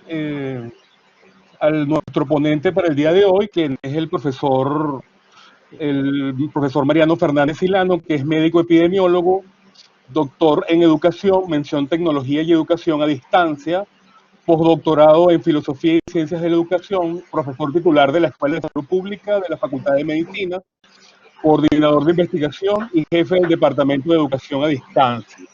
eh, a nuestro ponente para el día de hoy, que es el profesor Mariano Fernández Silano, que es médico epidemiólogo, doctor en educación, mención tecnología y educación a distancia, postdoctorado en filosofía y ciencias de la educación, profesor titular de la Escuela de Salud Pública de la Facultad de Medicina, coordinador de investigación y jefe del Departamento de Educación a Distancia.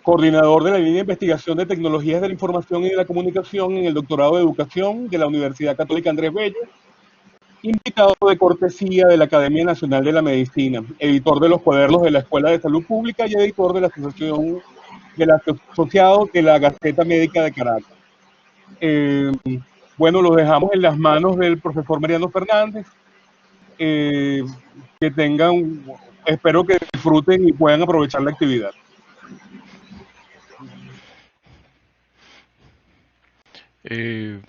Coordinador de la línea de investigación de tecnologías de la información y de la comunicación en el doctorado de educación de la Universidad Católica Andrés Bello, invitado de cortesía de la Academia Nacional de la Medicina, editor de los cuadernos de la Escuela de Salud Pública y editor de la Asociación del Asociado de la Gaceta Médica de Caracas. Bueno, lo dejamos en las manos del profesor Mariano Fernández. Que tengan, espero que disfruten y puedan aprovechar la actividad. Eh,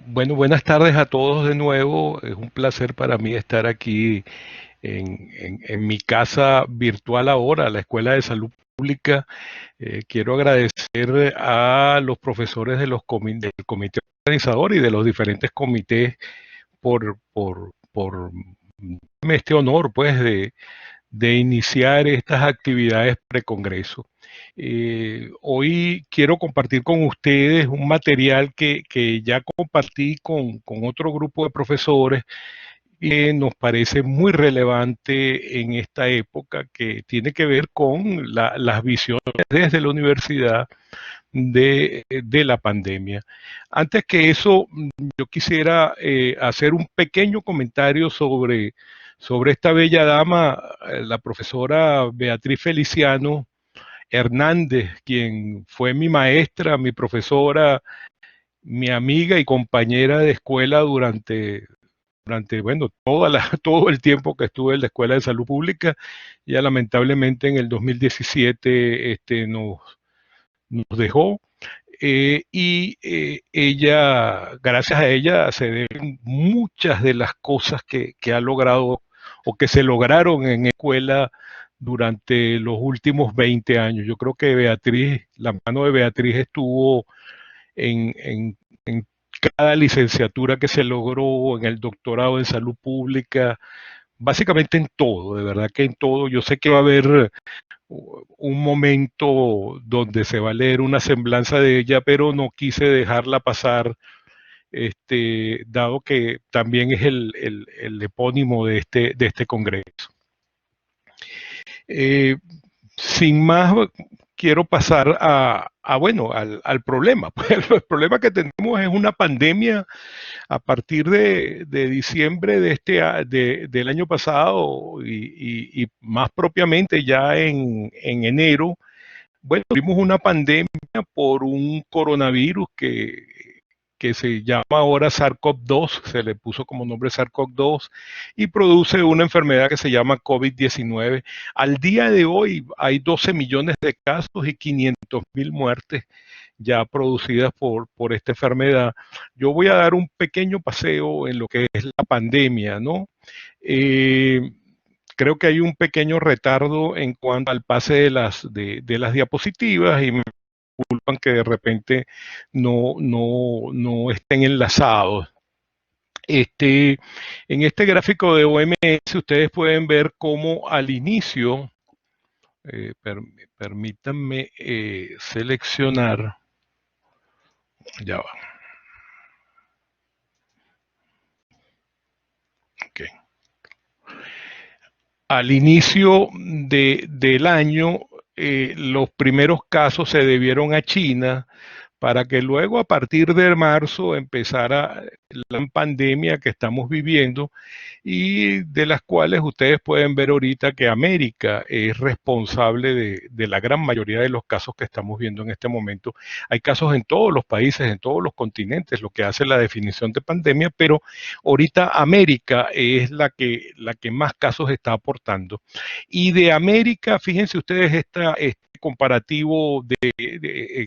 bueno, buenas tardes a todos de nuevo. Es un placer para mí estar aquí en mi casa virtual ahora, la Escuela de Salud Pública. Quiero agradecer a los profesores de del comité organizador y de los diferentes comités por darme este honor, pues, de iniciar estas actividades precongreso. Hoy quiero compartir con ustedes un material que ya compartí con otro grupo de profesores que nos parece muy relevante en esta época, que tiene que ver con las visiones desde la universidad de la pandemia. Antes que eso, yo quisiera hacer un pequeño comentario sobre esta bella dama, la profesora Beatriz Feliciano Hernández, quien fue mi maestra, mi profesora, mi amiga y compañera de escuela durante bueno, todo el tiempo que estuve en la Escuela de Salud Pública. Ya lamentablemente en el 2017 nos dejó. Ella, gracias a ella, se deben muchas de las cosas que ha logrado o que se lograron en escuela durante los últimos 20 años. Yo creo que Beatriz, la mano de Beatriz estuvo en cada licenciatura que se logró, en el doctorado en salud pública, básicamente en todo, de verdad que en todo. Yo sé que va a haber un momento donde se va a leer una semblanza de ella, pero no quise dejarla pasar, dado que también es el epónimo de este congreso. Eh, Sin más, quiero pasar bueno, al problema. Pues el problema que tenemos es una pandemia a partir de diciembre del año pasado y más propiamente ya en enero. Bueno, tuvimos una pandemia por un coronavirus que se llama ahora SARS-CoV-2, se le puso como nombre SARS-CoV-2 y produce una enfermedad que se llama COVID-19. Al día de hoy hay 12 millones de casos y 500.000 muertes ya producidas por esta enfermedad. Yo voy a dar un pequeño paseo en lo que es la pandemia, ¿no? Creo que hay un pequeño retardo en cuanto al pase de las diapositivas y me disculpan que de repente no estén enlazados. En este gráfico de OMS ustedes pueden ver cómo al inicio, permítanme seleccionar, ya va. Okay. Al inicio del año, los primeros casos se debieron a China, para que luego a partir de marzo empezara la pandemia que estamos viviendo y de las cuales ustedes pueden ver ahorita que América es responsable de la gran mayoría de los casos que estamos viendo en este momento. Hay casos en todos los países, en todos los continentes, lo que hace la definición de pandemia, pero ahorita América es la que más casos está aportando. Y de América, fíjense ustedes este comparativo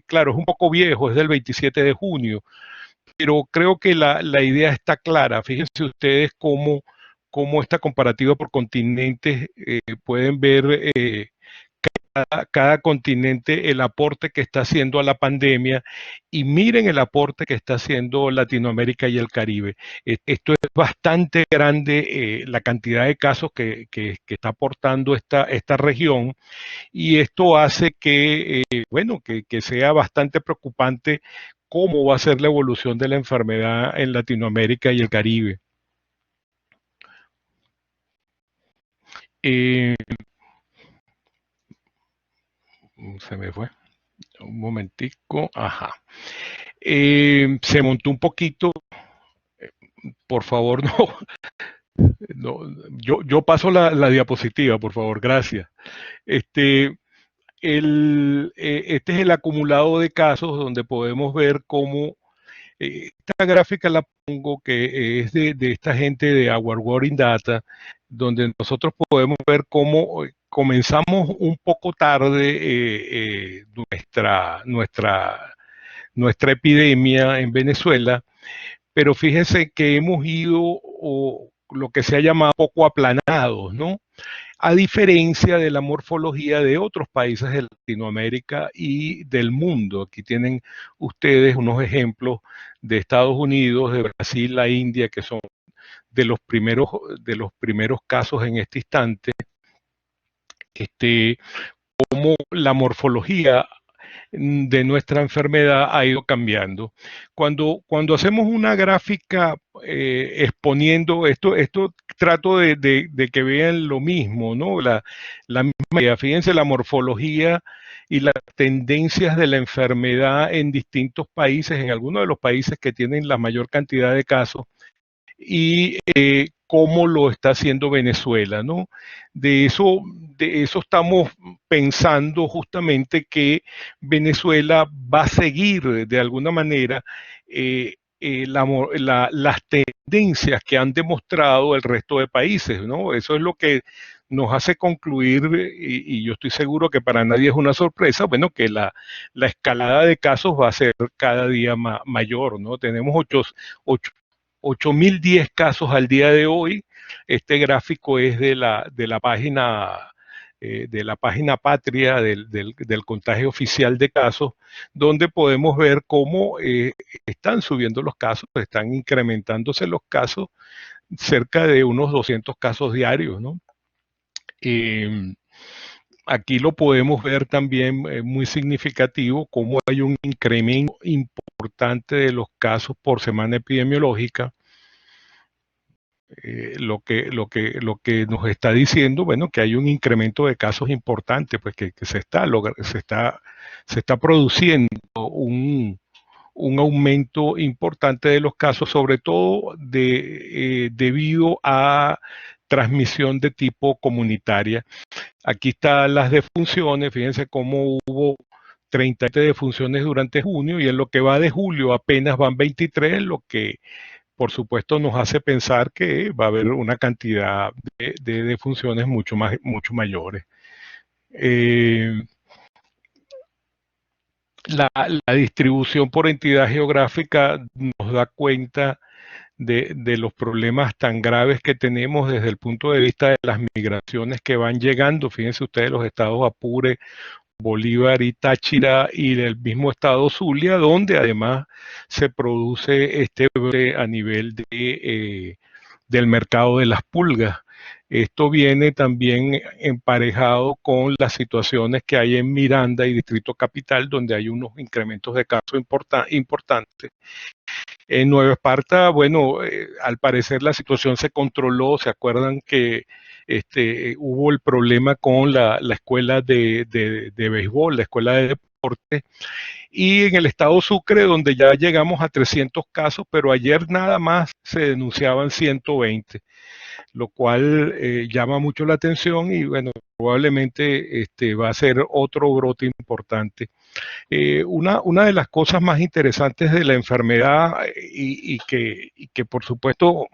claro, es un poco viejo, es del 27 de junio, pero creo que la idea está clara. Fíjense ustedes cómo esta comparativa por continentes pueden ver cada continente el aporte que está haciendo a la pandemia y miren el aporte que está haciendo Latinoamérica y el Caribe. Esto es bastante grande, la cantidad de casos que está aportando esta región, y esto hace que, bueno, que sea bastante preocupante cómo va a ser la evolución de la enfermedad en Latinoamérica y el Caribe. Eh, Se me fue. Un momentico. Ajá. Se montó un poquito. Por favor, no. No, yo paso la diapositiva, por favor, gracias. Este, este es el acumulado de casos donde podemos ver cómo esta gráfica la pongo, que es de esta gente de Our War in Data, donde nosotros podemos ver cómo comenzamos un poco tarde nuestra epidemia en Venezuela, pero fíjese que hemos ido, o lo que se ha llamado, poco aplanados, ¿no? A diferencia de la morfología de otros países de Latinoamérica y del mundo. Aquí tienen ustedes unos ejemplos de Estados Unidos, de Brasil, la India, que son de los primeros casos en este instante. Cómo la morfología de nuestra enfermedad ha ido cambiando. Cuando hacemos una gráfica exponiendo esto trato de que vean lo mismo, ¿no? La misma idea. Fíjense la morfología y las tendencias de la enfermedad en distintos países, en algunos de los países que tienen la mayor cantidad de casos, y cómo lo está haciendo Venezuela, ¿no? De eso estamos pensando justamente que Venezuela va a seguir de alguna manera las tendencias que han demostrado el resto de países, ¿no? Eso es lo que nos hace concluir, y yo estoy seguro que para nadie es una sorpresa, bueno, que la escalada de casos va a ser cada día mayor, ¿no? Tenemos 8.010 casos al día de hoy. Este gráfico es de la página patria del contagio oficial de casos, donde podemos ver cómo están subiendo los casos, están incrementándose los casos, cerca de unos 200 casos diarios, ¿no? Aquí lo podemos ver también muy significativo, cómo hay un incremento importante de los casos por semana epidemiológica. Lo que nos está diciendo, bueno, que hay un incremento de casos importante, pues que se está produciendo un aumento importante de los casos, sobre todo debido a transmisión de tipo comunitaria. Aquí están las defunciones, fíjense cómo hubo 30 defunciones durante junio, y en lo que va de julio apenas van 23, lo que por supuesto nos hace pensar que va a haber una cantidad de defunciones mucho mayores. La distribución por entidad geográfica nos da cuenta de los problemas tan graves que tenemos desde el punto de vista de las migraciones que van llegando. Fíjense ustedes los estados Apure, Bolívar y Táchira, y del mismo estado Zulia, donde además se produce este brote a nivel del mercado de las pulgas. Esto viene también emparejado con las situaciones que hay en Miranda y Distrito Capital, donde hay unos incrementos de casos importantes. En Nueva Esparta, bueno, al parecer la situación se controló. ¿Se acuerdan que hubo el problema con la escuela de béisbol, la escuela de deporte? Y en el estado Sucre, donde ya llegamos a 300 casos, pero ayer nada más se denunciaban 120, lo cual llama mucho la atención, y bueno, probablemente va a ser otro brote importante. Una de las cosas más interesantes de la enfermedad, y que por supuesto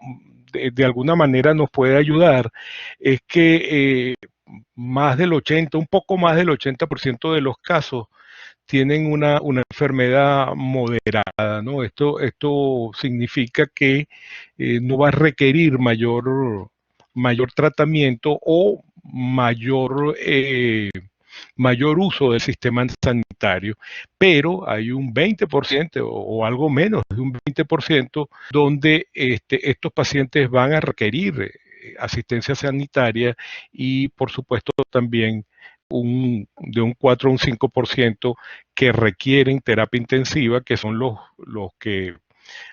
de alguna manera nos puede ayudar, es que un poco más del 80% de los casos tienen una enfermedad moderada, ¿no? Esto significa que no va a requerir mayor tratamiento o mayor uso del sistema sanitario, pero hay un 20% o algo menos de un 20% donde estos pacientes van a requerir asistencia sanitaria y por supuesto también de un 4 a un 5% que requieren terapia intensiva, que son los que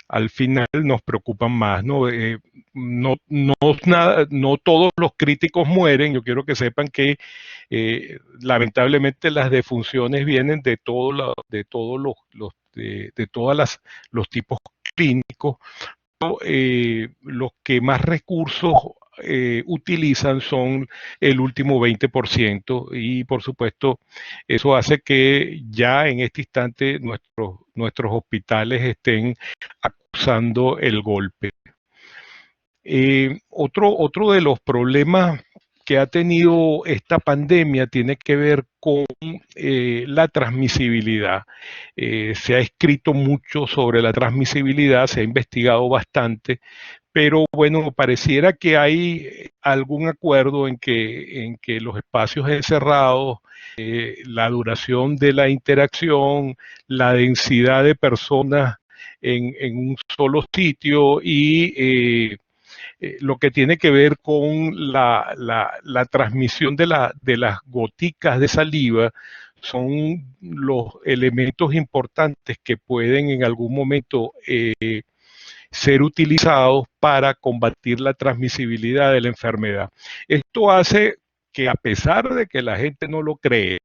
al final nos preocupan más, ¿no? No todos los críticos mueren, yo quiero que sepan que lamentablemente las defunciones vienen de todos de todas los tipos clínicos. Los que más recursos utilizan son el último 20% y por supuesto eso hace que ya en este instante nuestros hospitales estén acusando el golpe. Otro de los problemas que ha tenido esta pandemia tiene que ver con la transmisibilidad. Se ha escrito mucho sobre la transmisibilidad, se ha investigado bastante, pero bueno, pareciera que hay algún acuerdo en que los espacios encerrados, la duración de la interacción, la densidad de personas en un solo sitio y lo que tiene que ver con la transmisión de las goticas de saliva son los elementos importantes que pueden en algún momento ser utilizados para combatir la transmisibilidad de la enfermedad. Esto hace que a pesar de que la gente no lo cree,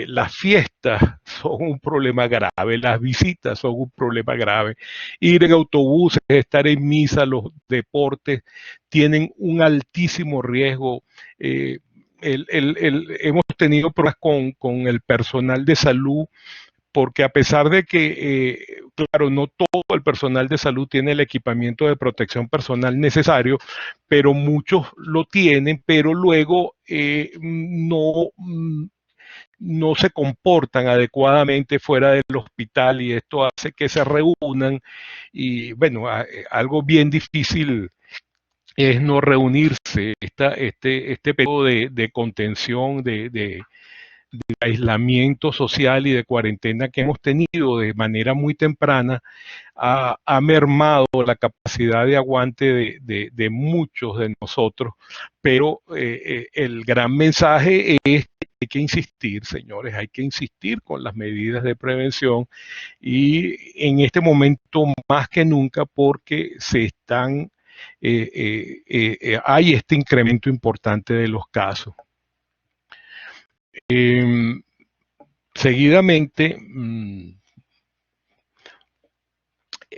las fiestas son un problema grave, las visitas son un problema grave, ir en autobuses, estar en misa, los deportes tienen un altísimo riesgo. Hemos tenido pruebas con el personal de salud porque a pesar de que, claro, no todo el personal de salud tiene el equipamiento de protección personal necesario, pero muchos lo tienen, pero luego no se comportan adecuadamente fuera del hospital y esto hace que se reúnan y, bueno, algo bien difícil es no reunirse. Este periodo de contención, de aislamiento social y de cuarentena que hemos tenido de manera muy temprana ha mermado la capacidad de aguante de muchos de nosotros, pero el gran mensaje es que hay que insistir, señores, hay que insistir con las medidas de prevención y en este momento más que nunca porque hay este incremento importante de los casos. Seguidamente,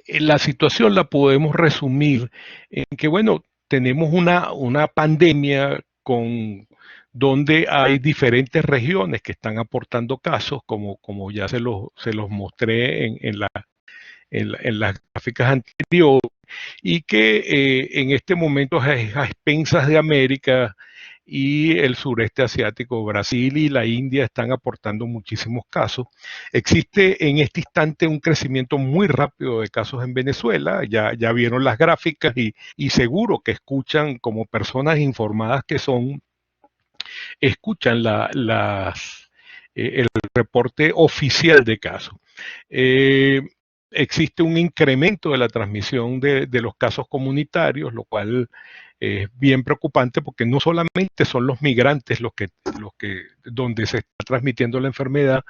la situación la podemos resumir en que, bueno, tenemos una pandemia donde hay diferentes regiones que están aportando casos, como ya se los mostré en las gráficas anteriores, y que en este momento a expensas de América y el sureste asiático, Brasil y la India están aportando muchísimos casos. Existe en este instante un crecimiento muy rápido de casos en Venezuela, ya vieron las gráficas y seguro que escuchan, como personas informadas que son, escuchan el reporte oficial de casos. Existe un incremento de la transmisión de los casos comunitarios, lo cual es bien preocupante porque no solamente son los migrantes donde se está transmitiendo la enfermedad,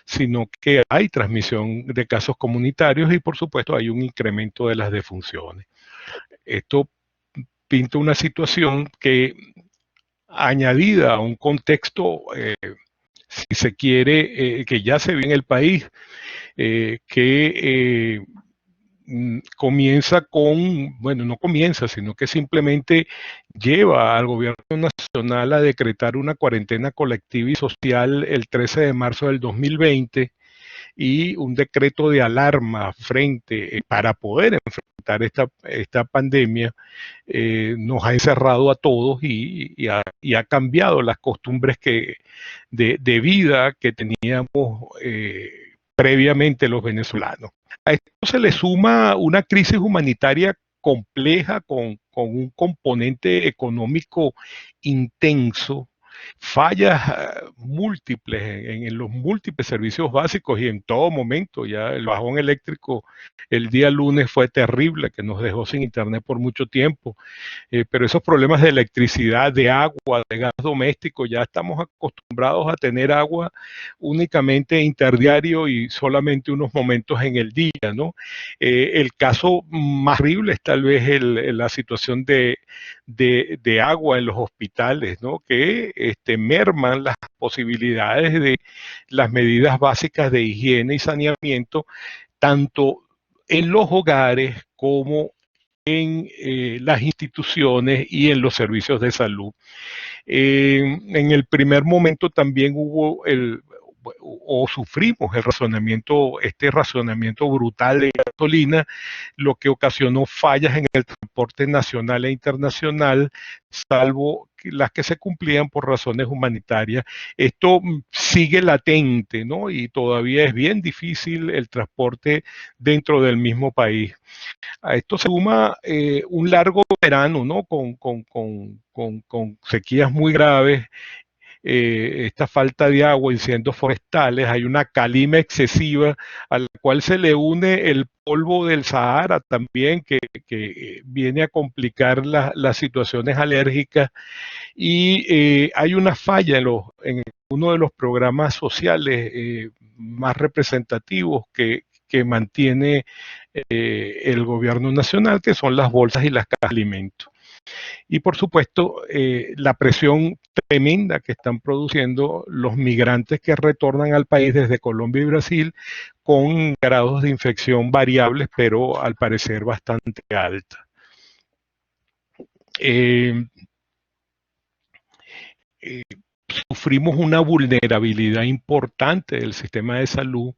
sino que hay transmisión de casos comunitarios y por supuesto hay un incremento de las defunciones. Esto pinta una situación que, añadida a un contexto, si se quiere, que ya se ve en el país, que comienza bueno, no comienza, sino que simplemente lleva al gobierno nacional a decretar una cuarentena colectiva y social el 13 de marzo del 2020 y un decreto de alarma para poder enfrentar esta pandemia, nos ha encerrado a todos y ha cambiado las costumbres de vida que teníamos previamente los venezolanos. A esto se le suma una crisis humanitaria compleja con un componente económico intenso, fallas múltiples en los múltiples servicios básicos y en todo momento. Ya el bajón eléctrico el día lunes fue terrible, que nos dejó sin internet por mucho tiempo. Pero esos problemas de electricidad, de agua, de gas doméstico, ya estamos acostumbrados a tener agua únicamente interdiario y solamente unos momentos en el día, ¿no? El caso más horrible es tal vez la situación de agua en los hospitales, ¿no? Que merman las posibilidades de las medidas básicas de higiene y saneamiento, tanto en los hogares como en las instituciones y en los servicios de salud. En el primer momento también hubo o sufrimos este razonamiento brutal de gasolina, lo que ocasionó fallas en el transporte nacional e internacional, salvo las que se cumplían por razones humanitarias. Esto sigue latente, ¿no? Y todavía es bien difícil el transporte dentro del mismo país. A esto se suma un largo verano, ¿no? Con sequías muy graves, esta falta de agua, incendios forestales, hay una calima excesiva a la cual se le une el polvo del Sahara también, que viene a complicar las situaciones alérgicas, y hay una falla en uno de los programas sociales más representativos que mantiene el gobierno nacional, que son las bolsas y las cajas de alimentos. Y por supuesto, la presión tremenda que están produciendo los migrantes que retornan al país desde Colombia y Brasil, con grados de infección variables, pero al parecer bastante altas. Sufrimos una vulnerabilidad importante del sistema de salud.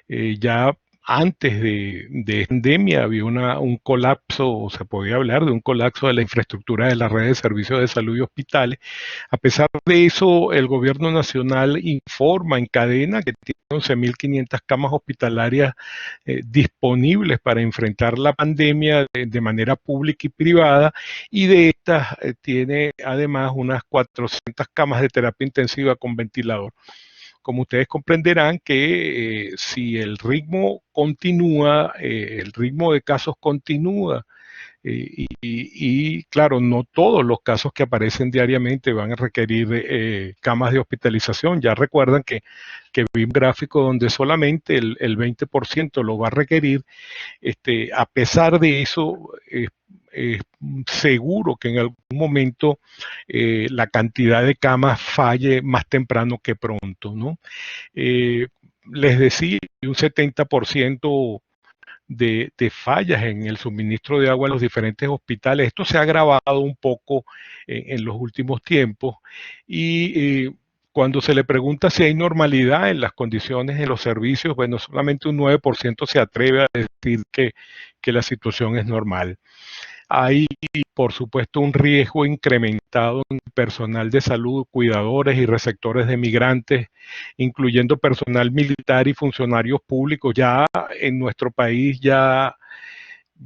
Ya antes de pandemia había un colapso, o se podía hablar de un colapso de la infraestructura de la red de servicios de salud y hospitales. A pesar de eso, el gobierno nacional informa en cadena que tiene 11.500 camas hospitalarias disponibles para enfrentar la pandemia de manera pública y privada, y de estas tiene además unas 400 camas de terapia intensiva con ventilador. Como ustedes comprenderán que si el ritmo continúa, el ritmo de casos continúa, y claro, no todos los casos que aparecen diariamente van a requerir camas de hospitalización. Ya recuerdan que vi un gráfico donde solamente el 20% lo va a requerir. A pesar de eso, es seguro que en algún momento la cantidad de camas falle más temprano que pronto, ¿no? Les decía, un 70% de fallas en el suministro de agua en los diferentes hospitales. Esto se ha agravado un poco en los últimos tiempos, y cuando se le pregunta si hay normalidad en las condiciones de los servicios, bueno, solamente un 9% se atreve a decir que la situación es normal. Hay, por supuesto, un riesgo incrementado en personal de salud, cuidadores y receptores de migrantes, incluyendo personal militar y funcionarios públicos. Ya en nuestro país ya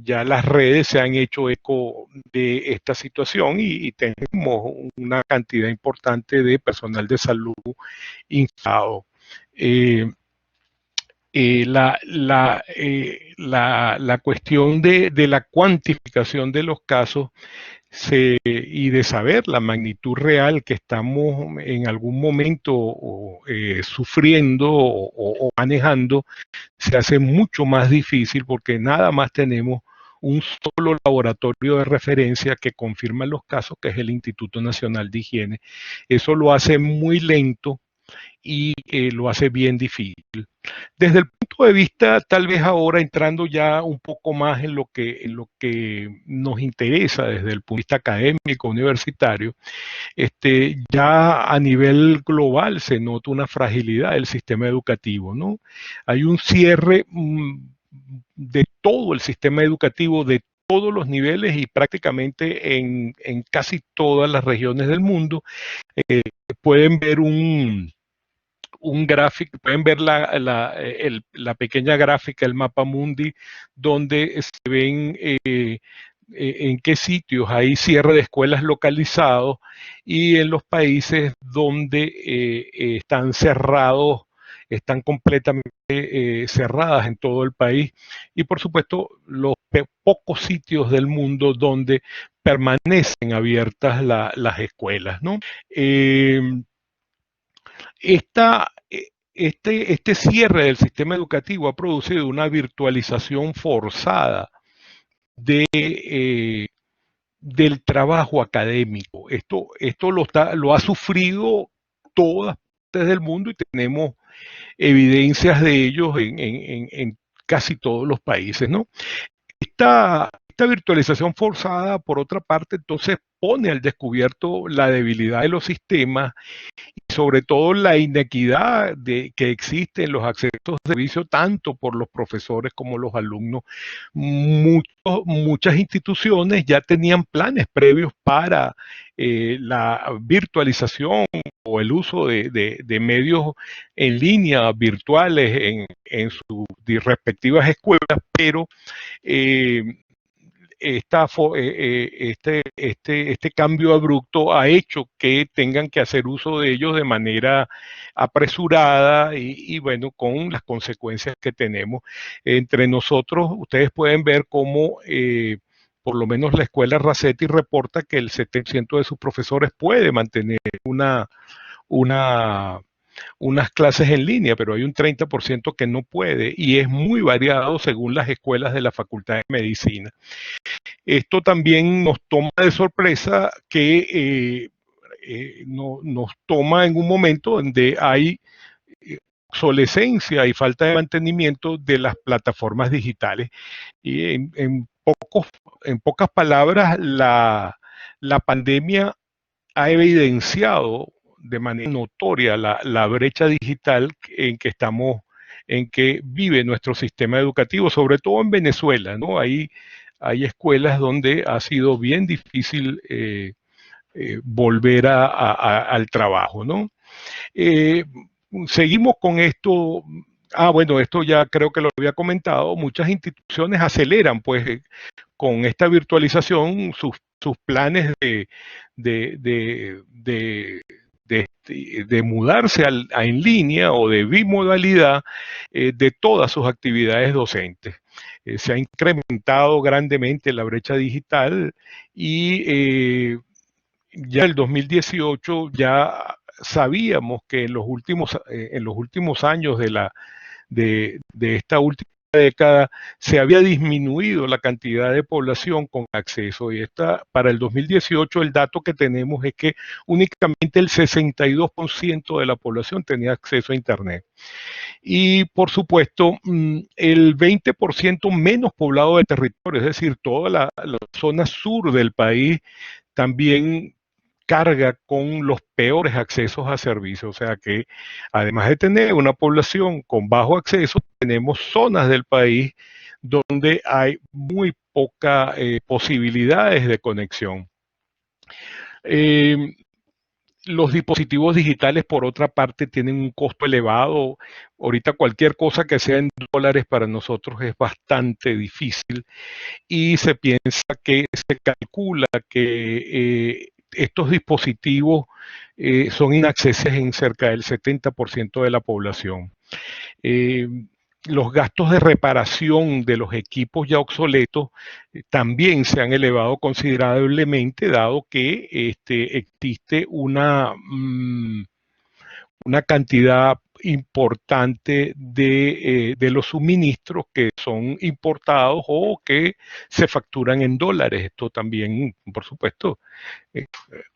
las redes se han hecho eco de esta situación, y tenemos una cantidad importante de personal de salud infectado. La cuestión de la cuantificación de los casos y de saber la magnitud real que estamos en algún momento sufriendo o manejando, se hace mucho más difícil, porque nada más tenemos un solo laboratorio de referencia que confirma los casos, que es el Instituto Nacional de Higiene. Eso lo hace muy lento y lo hace bien difícil. Desde el punto de vista, tal vez ahora entrando ya un poco más en lo que nos interesa desde el punto de vista académico, universitario, ya a nivel global se nota una fragilidad del sistema educativo, ¿no? Hay un cierre de todo el sistema educativo, de todos los niveles y prácticamente en casi todas las regiones del mundo. Pueden ver un gráfico, pueden ver la pequeña gráfica, el mapa mundi, donde se ven en qué sitios hay cierre de escuelas localizados y en los países donde están cerrados, están completamente cerradas en todo el país, y por supuesto los pocos sitios del mundo donde permanecen abiertas las escuelas, ¿no? Eh, esta, este cierre del sistema educativo ha producido una virtualización forzada de, del trabajo académico. Esto lo ha sufrido todas partes del mundo y tenemos evidencias de ellos en casi todos los países, ¿no? Esta virtualización forzada, por otra parte, entonces pone al descubierto la debilidad de los sistemas y sobre todo la inequidad que existe en los accesos de servicio tanto por los profesores como los alumnos. Muchas instituciones ya tenían planes previos para la virtualización o el uso de medios en línea virtuales en sus respectivas escuelas, pero eh, este cambio abrupto ha hecho que tengan que hacer uso de ellos de manera apresurada y bueno, con las consecuencias que tenemos. Entre nosotros, ustedes pueden ver cómo por lo menos la escuela Racetti reporta que el 70% de sus profesores puede mantener una unas clases en línea, pero hay un 30% que no puede y es muy variado según las escuelas de la Facultad de Medicina. Esto también nos toma de sorpresa que nos toma en un momento donde hay obsolescencia y falta de mantenimiento de las plataformas digitales. Y en pocas palabras, la pandemia ha evidenciado de manera notoria la brecha digital en que vive nuestro sistema educativo, sobre todo en Venezuela, ¿no? Hay escuelas donde ha sido bien difícil volver al trabajo, ¿no? Eh, seguimos con esto. Bueno, esto ya creo que lo había comentado. Muchas instituciones aceleran, pues, con esta virtualización sus planes de, de, de mudarse en línea o de bimodalidad de todas sus actividades docentes. Se ha incrementado grandemente la brecha digital y ya en el 2018 ya sabíamos que en los últimos años de esta última década se había disminuido la cantidad de población con acceso y para el 2018 el dato que tenemos es que únicamente el 62% de la población tenía acceso a Internet. Y por supuesto, el 20% menos poblado del territorio, es decir, toda la zona sur del país también carga con los peores accesos a servicios. O sea que además de tener una población con bajo acceso, tenemos zonas del país donde hay muy pocas posibilidades de conexión. Los dispositivos digitales, por otra parte, tienen un costo elevado. Ahorita cualquier cosa que sea en dólares para nosotros es bastante difícil y se calcula que estos dispositivos son inaccesibles en cerca del 70% de la población. Los gastos de reparación de los equipos ya obsoletos también se han elevado considerablemente, dado que existe una cantidad importante de los suministros que son importados o que se facturan en dólares. Esto también, por supuesto,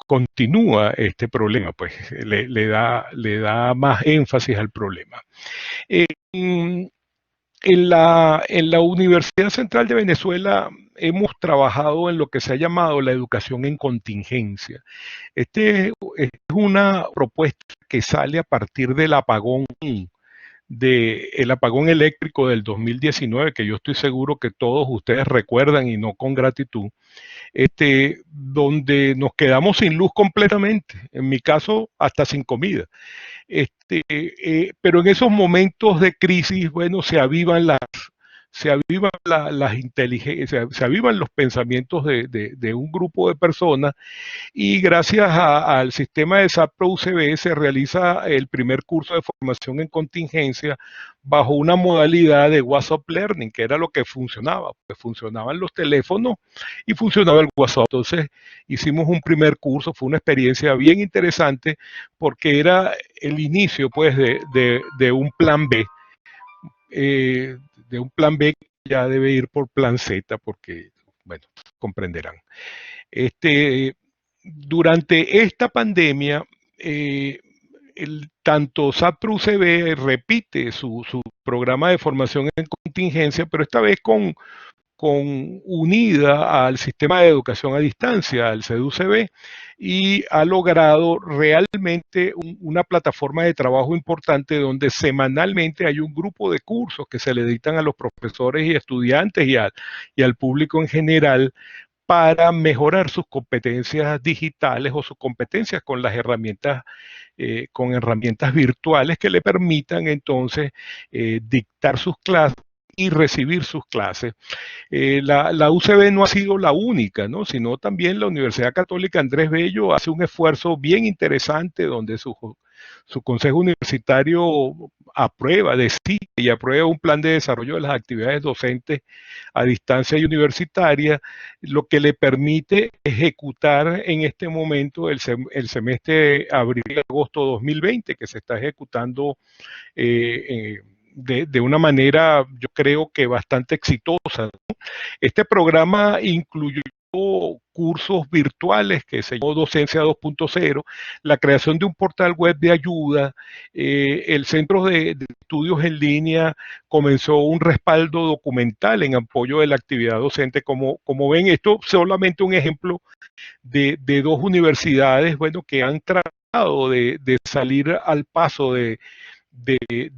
continúa este problema, pues le da más énfasis al problema. En la Universidad Central de Venezuela hemos trabajado en lo que se ha llamado la educación en contingencia. Es una propuesta que sale a partir del apagón eléctrico del 2019, que yo estoy seguro que todos ustedes recuerdan y no con gratitud, donde nos quedamos sin luz completamente, en mi caso hasta sin comida. Pero en esos momentos de crisis, bueno, se avivan las inteligencias, se avivan los pensamientos de un grupo de personas, y gracias al sistema de SAP Pro UCB se realiza el primer curso de formación en contingencia bajo una modalidad de WhatsApp Learning, que era lo que funcionaba, pues funcionaban los teléfonos y funcionaba el WhatsApp. Entonces hicimos un primer curso, fue una experiencia bien interesante porque era el inicio pues de un plan B, de un plan B que ya debe ir por plan Z, porque, bueno, comprenderán. Durante esta pandemia, tanto SAP Pro UCB repite su programa de formación en contingencia, pero esta vez unida al sistema de educación a distancia, al CEDUCB, y ha logrado realmente una plataforma de trabajo importante donde semanalmente hay un grupo de cursos que se le dictan a los profesores y estudiantes y al público en general para mejorar sus competencias digitales o sus competencias con las herramientas, con herramientas virtuales que le permitan entonces dictar sus clases y recibir sus clases. La UCB no ha sido la única, ¿no? Sino también la Universidad Católica Andrés Bello hace un esfuerzo bien interesante donde su consejo universitario aprueba, decide y aprueba un plan de desarrollo de las actividades docentes a distancia y universitaria, lo que le permite ejecutar en este momento el semestre abril-agosto 2020, que se está ejecutando de una manera, yo creo que bastante exitosa, ¿no? Este programa incluyó cursos virtuales que se llamó Docencia 2.0, la creación de un portal web de ayuda, el Centro de Estudios en Línea comenzó un respaldo documental en apoyo de la actividad docente. Como ven, esto es solamente un ejemplo de dos universidades, bueno, que han tratado de salir al paso de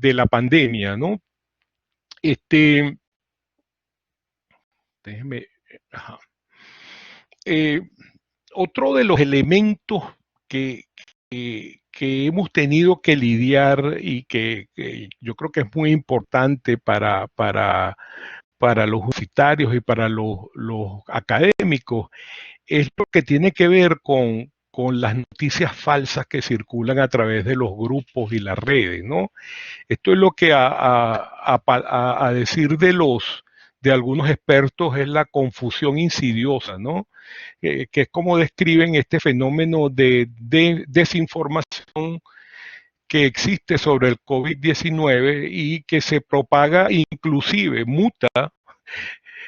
la pandemia, ¿no? Déjeme, ajá. Otro de los elementos que, que hemos tenido que lidiar y que yo creo que es muy importante para los universitarios y para los académicos es lo que tiene que ver con las noticias falsas que circulan a través de los grupos y las redes, ¿no? Esto es lo que a decir de algunos expertos es la confusión insidiosa, ¿no? Que es como describen este fenómeno de desinformación que existe sobre el COVID-19 y que se propaga, inclusive muta.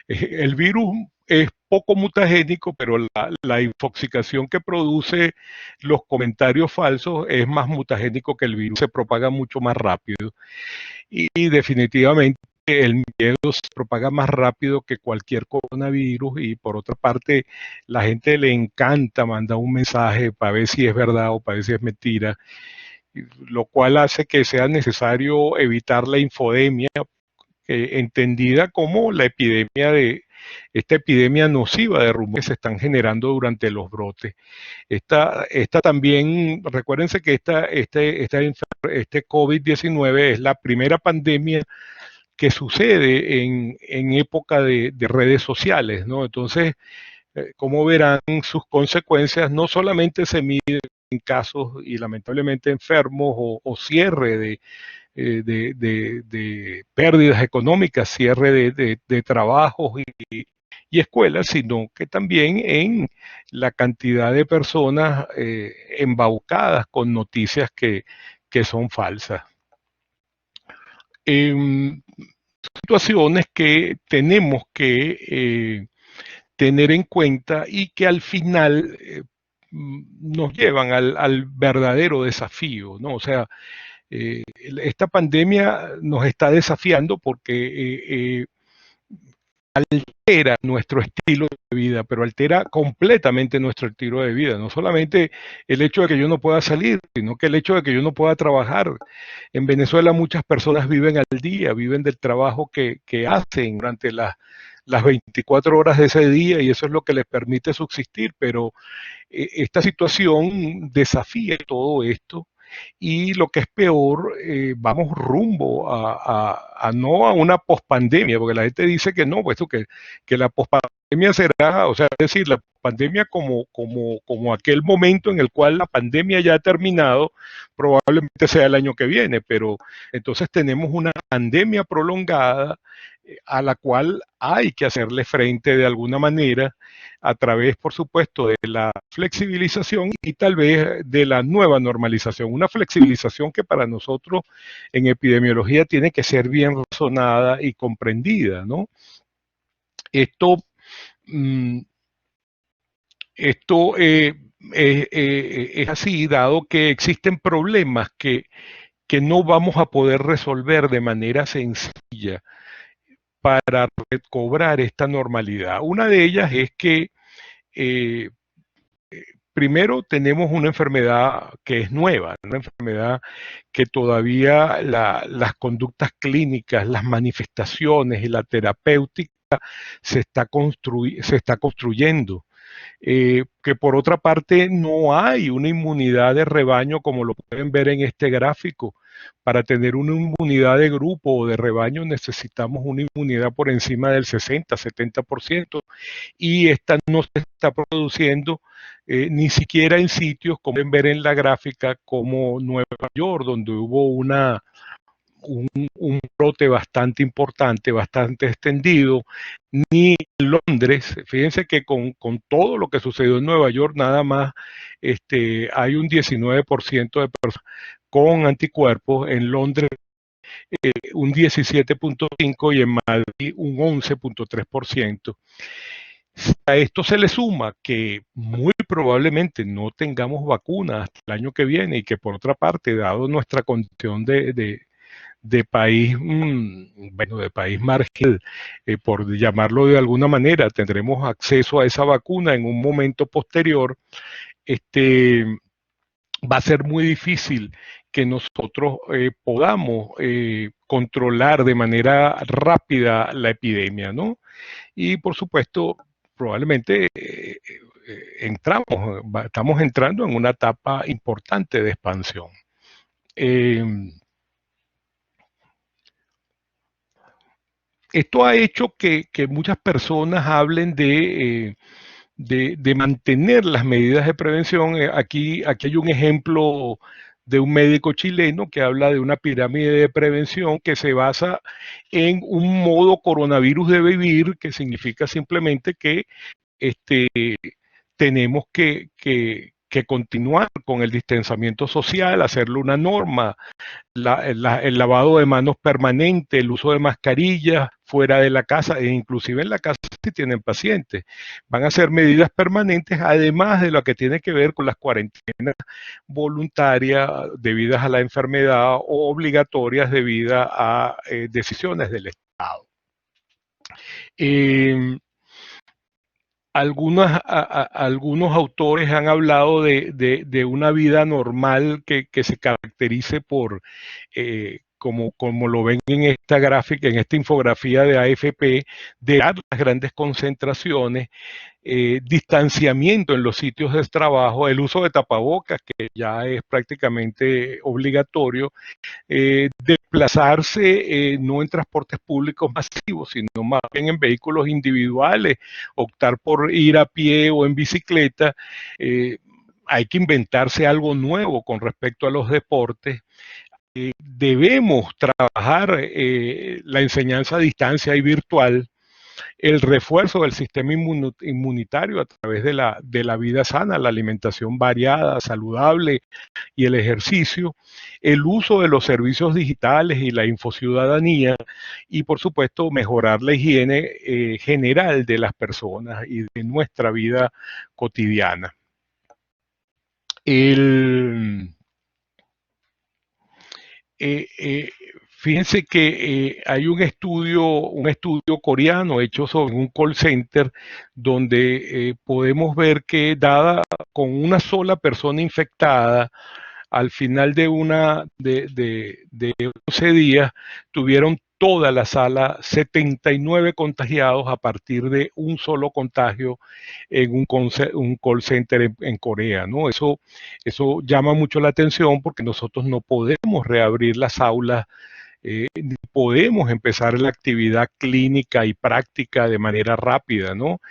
El virus es poco mutagénico, pero la infoxicación que produce los comentarios falsos es más mutagénico que el virus, se propaga mucho más rápido. Y definitivamente el miedo se propaga más rápido que cualquier coronavirus, y por otra parte la gente le encanta mandar un mensaje para ver si es verdad o para ver si es mentira, lo cual hace que sea necesario evitar la infodemia, entendida como esta epidemia nociva de rumores que se están generando durante los brotes. Esta también, recuérdense que este COVID-19 es la primera pandemia que sucede en época de redes sociales, ¿no? Entonces, como verán, sus consecuencias no solamente se miden en casos y lamentablemente enfermos o cierre de pérdidas económicas, cierre de trabajos y escuelas, sino que también en la cantidad de personas embaucadas con noticias que son falsas. Situaciones que tenemos que tener en cuenta y que al final nos llevan al verdadero desafío, ¿no? O sea, esta pandemia nos está desafiando porque altera nuestro estilo de vida, pero altera completamente nuestro estilo de vida. No solamente el hecho de que yo no pueda salir, sino que el hecho de que yo no pueda trabajar. En Venezuela muchas personas viven al día, viven del trabajo que hacen durante las 24 horas de ese día, y eso es lo que les permite subsistir, pero esta situación desafía todo esto y lo que es peor, vamos rumbo no a una pospandemia, porque la gente dice que no, puesto que la pospandemia será, o sea, es decir, la pandemia como aquel momento en el cual la pandemia ya ha terminado, probablemente sea el año que viene, pero entonces tenemos una pandemia prolongada a la cual hay que hacerle frente de alguna manera a través, por supuesto, de la flexibilización y tal vez de la nueva normalización. Una flexibilización que para nosotros en epidemiología tiene que ser bien razonada y comprendida, ¿no? Esto, mm, esto es así, dado que existen problemas que no vamos a poder resolver de manera sencilla para recobrar esta normalidad. Una de ellas es que eh, primero tenemos una enfermedad que es nueva, una enfermedad que todavía las conductas clínicas, las manifestaciones y la terapéutica se está construyendo. Que por otra parte no hay una inmunidad de rebaño como lo pueden ver en este gráfico. Para tener una inmunidad de grupo o de rebaño necesitamos una inmunidad por encima del 60-70% y esta no se está produciendo ni siquiera en sitios, como pueden ver en la gráfica, como Nueva York, donde hubo un brote bastante importante, bastante extendido, ni en Londres. Fíjense que con todo lo que sucedió en Nueva York, nada más hay un 19% de personas con anticuerpos, en Londres un 17.5% y en Madrid un 11.3%. A esto se le suma que muy probablemente no tengamos vacunas hasta el año que viene y que por otra parte, dado nuestra condición de país, bueno, de país marginal, por llamarlo de alguna manera, tendremos acceso a esa vacuna en un momento posterior, va a ser muy difícil que nosotros podamos controlar de manera rápida la epidemia, ¿no? Y por supuesto, probablemente estamos entrando en una etapa importante de expansión. Esto ha hecho que muchas personas hablen de mantener las medidas de prevención. Aquí hay un ejemplo de un médico chileno que habla de una pirámide de prevención que se basa en un modo coronavirus de vivir, que significa simplemente que tenemos que continuar con el distanciamiento social, hacerlo una norma, el lavado de manos permanente, el uso de mascarillas fuera de la casa e inclusive en la casa si tienen pacientes. Van a ser medidas permanentes, además de lo que tiene que ver con las cuarentenas voluntarias debidas a la enfermedad o obligatorias debidas a decisiones del Estado. Algunos autores han hablado de una vida normal que se caracterice por, como lo ven en esta gráfica, en esta infografía de AFP, de las grandes concentraciones, distanciamiento en los sitios de trabajo, el uso de tapabocas, que ya es prácticamente obligatorio, desplazarse no en transportes públicos masivos, sino más bien en vehículos individuales, optar por ir a pie o en bicicleta. Hay que inventarse algo nuevo con respecto a los deportes. Debemos trabajar la enseñanza a distancia y virtual, el refuerzo del sistema inmunitario a través de la vida sana, la alimentación variada, saludable y el ejercicio, el uso de los servicios digitales y la infociudadanía y por supuesto mejorar la higiene general de las personas y de nuestra vida cotidiana. Fíjense que hay un estudio coreano hecho sobre un call center donde podemos ver que dada con una sola persona infectada, al final de 11 días tuvieron toda la sala 79 contagiados a partir de un solo contagio en un call center en Corea, ¿no? Eso llama mucho la atención porque nosotros no podemos reabrir las aulas, ni podemos empezar la actividad clínica y práctica de manera rápida, ¿no?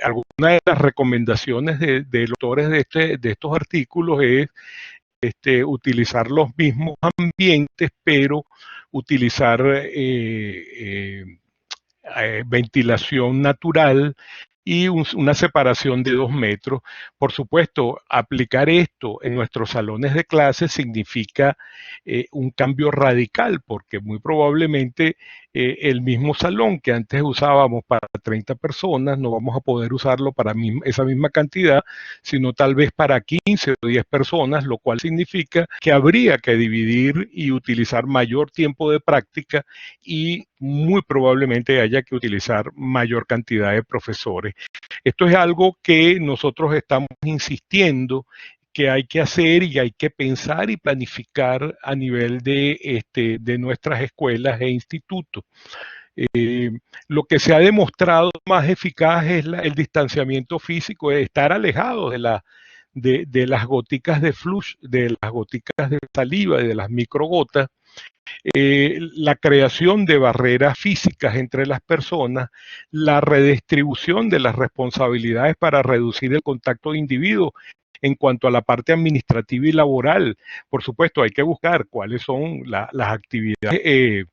Alguna de las recomendaciones de los autores de estos artículos es utilizar los mismos ambientes, pero utilizar ventilación natural y una separación de 2 metros. Por supuesto, aplicar esto en nuestros salones de clase significa un cambio radical, porque muy probablemente el mismo salón que antes usábamos para 30 personas, no vamos a poder usarlo para esa misma cantidad, sino tal vez para 15 o 10 personas, lo cual significa que habría que dividir y utilizar mayor tiempo de práctica y muy probablemente haya que utilizar mayor cantidad de profesores. Esto es algo que nosotros estamos insistiendo que hay que hacer y hay que pensar y planificar a nivel de nuestras escuelas e institutos. Lo que se ha demostrado más eficaz es el distanciamiento físico, es estar alejados de las goticas de flush, de las goticas de saliva y de las microgotas, la creación de barreras físicas entre las personas, la redistribución de las responsabilidades para reducir el contacto de individuos. En cuanto a la parte administrativa y laboral, por supuesto, hay que buscar cuáles son las actividades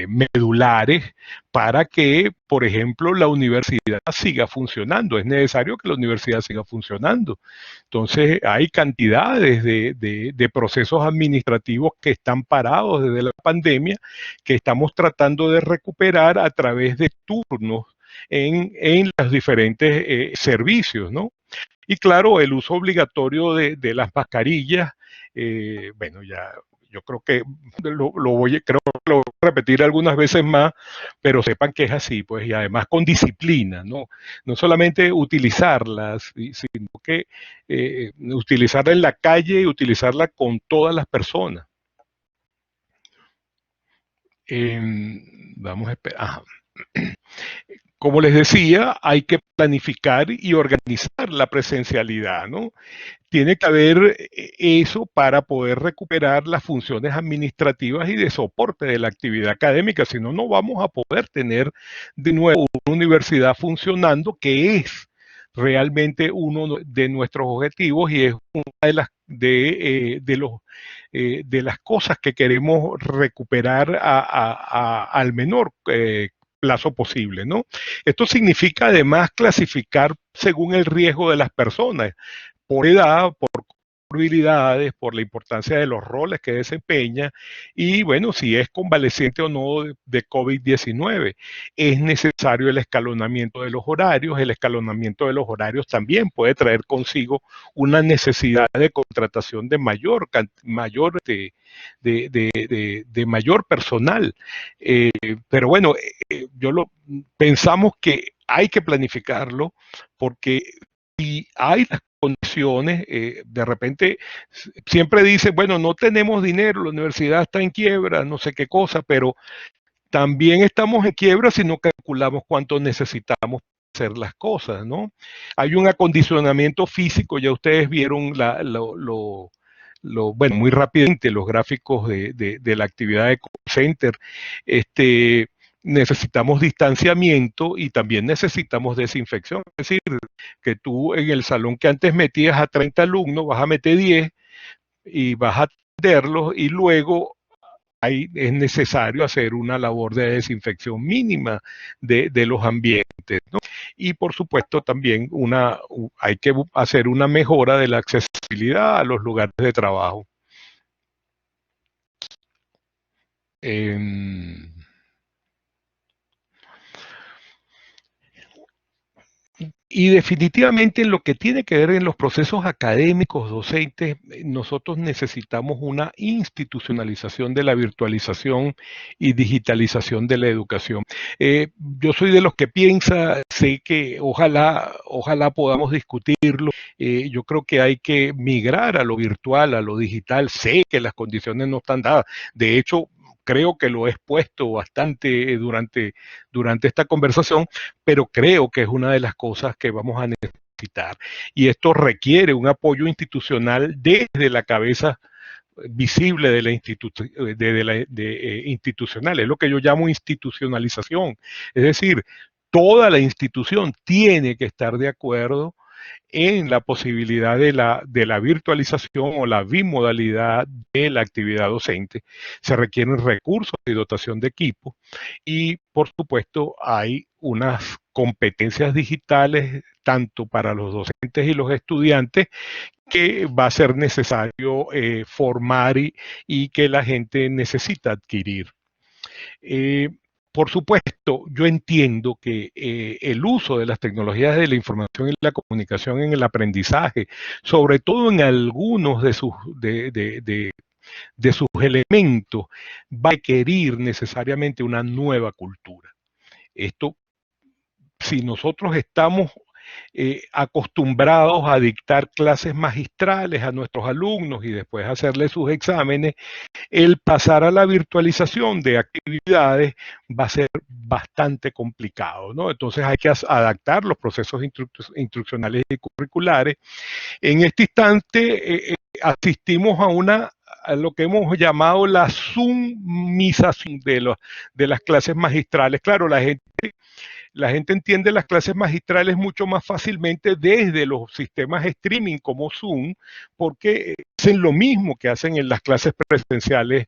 medulares para que, por ejemplo, la universidad siga funcionando. Es necesario que la universidad siga funcionando. Entonces, hay cantidades de procesos administrativos que están parados desde la pandemia, que estamos tratando de recuperar a través de turnos en los diferentes servicios, ¿no? Y claro, el uso obligatorio de las mascarillas, bueno, ya yo creo que creo que lo voy a repetir algunas veces más, pero sepan que es así, pues, y además con disciplina, ¿no? No solamente utilizarlas, sino que utilizarla en la calle y utilizarla con todas las personas. Vamos a esperar. Como les decía, hay que planificar y organizar la presencialidad, ¿no? Tiene que haber eso para poder recuperar las funciones administrativas y de soporte de la actividad académica, si no, no vamos a poder tener de nuevo una universidad funcionando, que es realmente uno de nuestros objetivos y es una de las cosas que queremos recuperar al menor plazo posible, ¿no? Esto significa además clasificar según el riesgo de las personas, por edad, por habilidades, por la importancia de los roles que desempeña y bueno, si es convaleciente o no de COVID-19. Es necesario el escalonamiento de los horarios. El escalonamiento de los horarios también puede traer consigo una necesidad de contratación de mayor mayor personal. Pero bueno, pensamos que hay que planificarlo porque si hay las condiciones, de repente siempre dice, bueno, no tenemos dinero, la universidad está en quiebra, no sé qué cosa, pero también estamos en quiebra si no calculamos cuánto necesitamos hacer las cosas, ¿no? Hay un acondicionamiento físico, ya ustedes vieron bueno, muy rápidamente los gráficos de la actividad de call center. Necesitamos distanciamiento y también necesitamos desinfección. Es decir, que tú en el salón que antes metías a 30 alumnos, vas a meter 10 y vas a atenderlos y luego es necesario hacer una labor de desinfección mínima de los ambientes, ¿no? Y por supuesto también hay que hacer una mejora de la accesibilidad a los lugares de trabajo. Y definitivamente en lo que tiene que ver en los procesos académicos, docentes, nosotros necesitamos una institucionalización de la virtualización y digitalización de la educación. Yo soy de los que piensa, sé que ojalá podamos discutirlo. Yo creo que hay que migrar a lo virtual, a lo digital. Sé que las condiciones no están dadas. De hecho, creo que lo he expuesto bastante durante esta conversación, pero creo que es una de las cosas que vamos a necesitar. Y esto requiere un apoyo institucional desde la cabeza visible de la, institucional, es lo que yo llamo institucionalización. Es decir, toda la institución tiene que estar de acuerdo en la posibilidad de la virtualización o la bimodalidad de la actividad docente. Se requieren recursos de dotación de equipo y, por supuesto, hay unas competencias digitales tanto para los docentes y los estudiantes que va a ser necesario formar y que la gente necesita adquirir. Eh, por supuesto, yo entiendo que el uso de las tecnologías de la información y la comunicación en el aprendizaje, sobre todo en algunos de sus elementos, va a requerir necesariamente una nueva cultura. Esto, si nosotros estamos acostumbrados a dictar clases magistrales a nuestros alumnos y después hacerles sus exámenes, el pasar a la virtualización de actividades va a ser bastante complicado, ¿no? Entonces hay que adaptar los procesos instruccionales y curriculares. En este instante asistimos a lo que hemos llamado la zoomización de las clases magistrales. Claro, la gente entiende las clases magistrales mucho más fácilmente desde los sistemas streaming como Zoom, porque hacen lo mismo que hacen en las clases presenciales.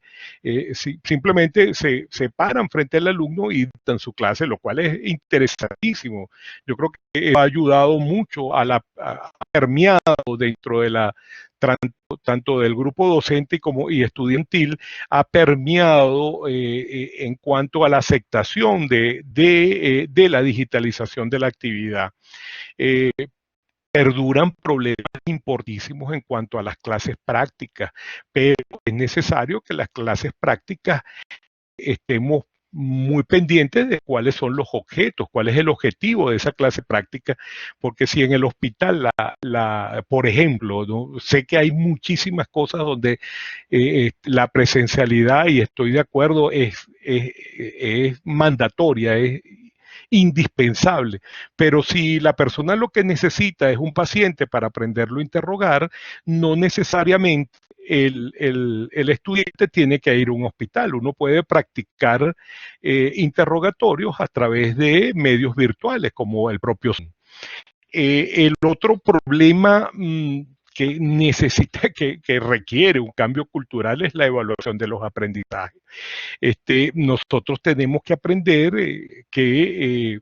Simplemente se paran frente al alumno y dictan su clase, lo cual es interesantísimo. Yo creo que ha ayudado mucho ha permeado dentro de la tanto del grupo docente y estudiantil, ha permeado en cuanto a la aceptación de la digitalización de la actividad. Perduran problemas importantísimos en cuanto a las clases prácticas, pero es necesario que las clases prácticas estemos muy pendientes de cuáles son los objetos, cuál es el objetivo de esa clase práctica, porque si en el hospital, por ejemplo, ¿no? Sé que hay muchísimas cosas donde la presencialidad, y estoy de acuerdo, es mandatoria, es indispensable, pero si la persona lo que necesita es un paciente para aprenderlo a interrogar, no necesariamente el estudiante tiene que ir a un hospital. Uno puede practicar interrogatorios a través de medios virtuales como el propio Zoom. El otro problema que necesita, que requiere un cambio cultural es la evaluación de los aprendizajes. Nosotros tenemos que aprender que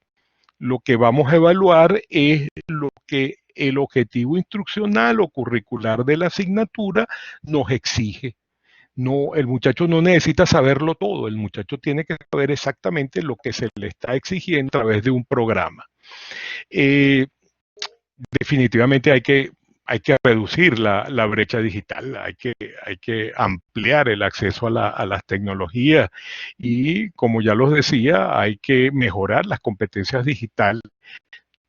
lo que vamos a evaluar es lo que el objetivo instruccional o curricular de la asignatura nos exige. No, el muchacho no necesita saberlo todo, el muchacho tiene que saber exactamente lo que se le está exigiendo a través de un programa. Definitivamente hay que reducir la brecha digital, hay que ampliar el acceso a las tecnologías y, como ya los decía, hay que mejorar las competencias digitales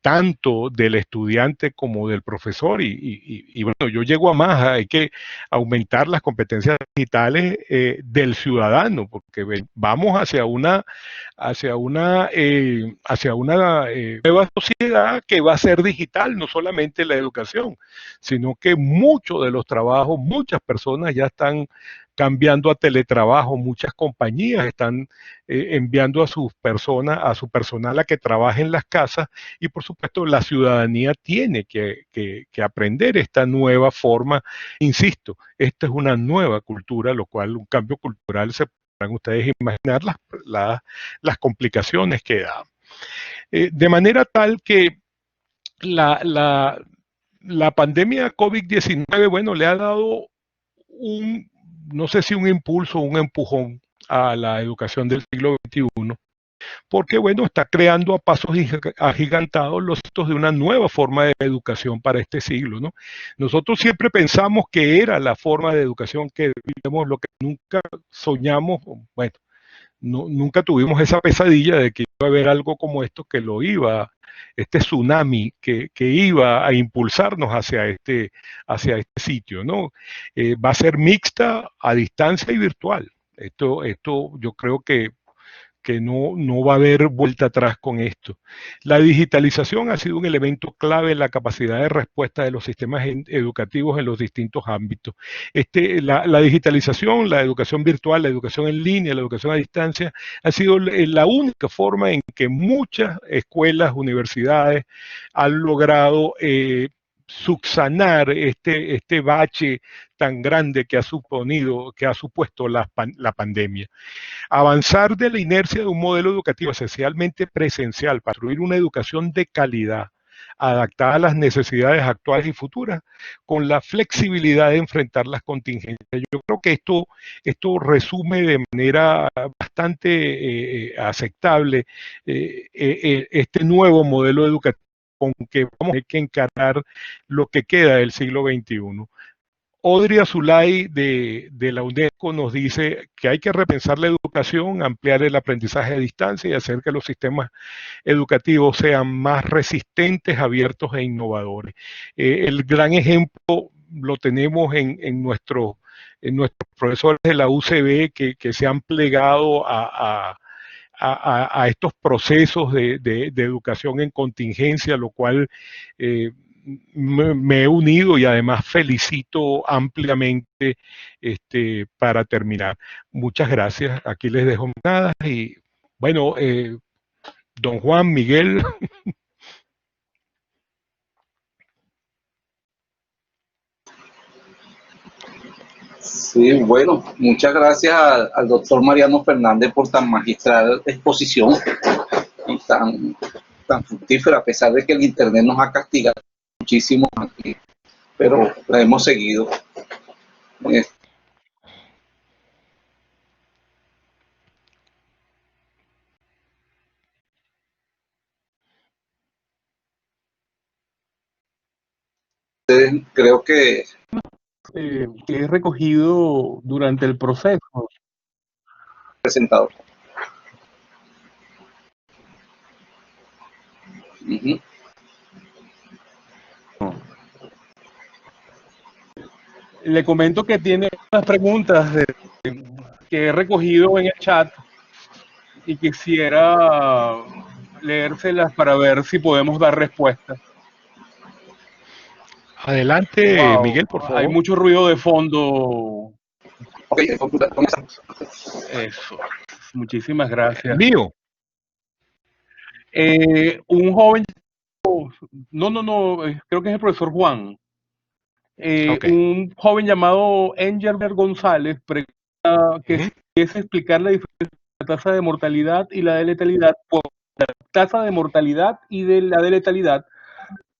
tanto del estudiante como del profesor y bueno, yo llego a más, hay que aumentar las competencias digitales del ciudadano, porque vamos hacia una nueva sociedad que va a ser digital, no solamente la educación, sino que muchos de los trabajos, muchas personas ya están cambiando a teletrabajo, muchas compañías están enviando a sus personas, a su personal a que trabaje en las casas y, por supuesto, la ciudadanía tiene que aprender esta nueva forma. Insisto, esta es una nueva cultura, lo cual un cambio cultural se podrán ustedes imaginar las complicaciones que da. De manera tal que la pandemia COVID-19, bueno, le ha dado no sé si un impulso o un empujón a la educación del siglo XXI, porque bueno, está creando a pasos agigantados los hitos de una nueva forma de educación para este siglo, ¿no? Nosotros siempre pensamos que era la forma de educación que vivimos, lo que nunca soñamos, bueno, nunca tuvimos esa pesadilla de que iba a haber algo como esto que lo iba, este tsunami que iba a impulsarnos hacia este sitio, ¿no? Va a ser mixta, a distancia y virtual. Esto yo creo que no va a haber vuelta atrás con esto. La digitalización ha sido un elemento clave en la capacidad de respuesta de los sistemas educativos en los distintos ámbitos. La digitalización, la educación virtual, la educación en línea, la educación a distancia, ha sido la única forma en que muchas escuelas, universidades han logrado subsanar este bache tan grande que ha supuesto la pandemia. Avanzar de la inercia de un modelo educativo esencialmente presencial para construir una educación de calidad, adaptada a las necesidades actuales y futuras, con la flexibilidad de enfrentar las contingencias. Yo creo que esto resume de manera bastante aceptable este nuevo modelo educativo con que vamos a tener que encarar lo que queda del siglo XXI. Audrey Azoulay de la UNESCO nos dice que hay que repensar la educación, ampliar el aprendizaje a distancia y hacer que los sistemas educativos sean más resistentes, abiertos e innovadores. El gran ejemplo lo tenemos en nuestros profesores de la UCB que se han plegado a estos procesos de educación en contingencia, lo cual me he unido y además felicito ampliamente para terminar. Muchas gracias. Aquí les dejo nada y bueno, don Juan, Miguel. Sí, bueno, muchas gracias al doctor Mariano Fernández por tan magistral exposición y tan fructífera, a pesar de que el internet nos ha castigado muchísimo aquí, pero la hemos seguido. Creo que he recogido durante el proceso. Presentador. Le comento que tiene unas preguntas que he recogido en el chat y quisiera leérselas para ver si podemos dar respuesta. Adelante, wow, Miguel, por favor. Hay mucho ruido de fondo. Okay, eso. Muchísimas gracias. Mío. Un joven, no, creo que es el profesor Juan. Un joven llamado Engelbert González pregunta que es explicar la diferencia entre la tasa de mortalidad y la de letalidad, por la tasa de mortalidad y de la de letalidad,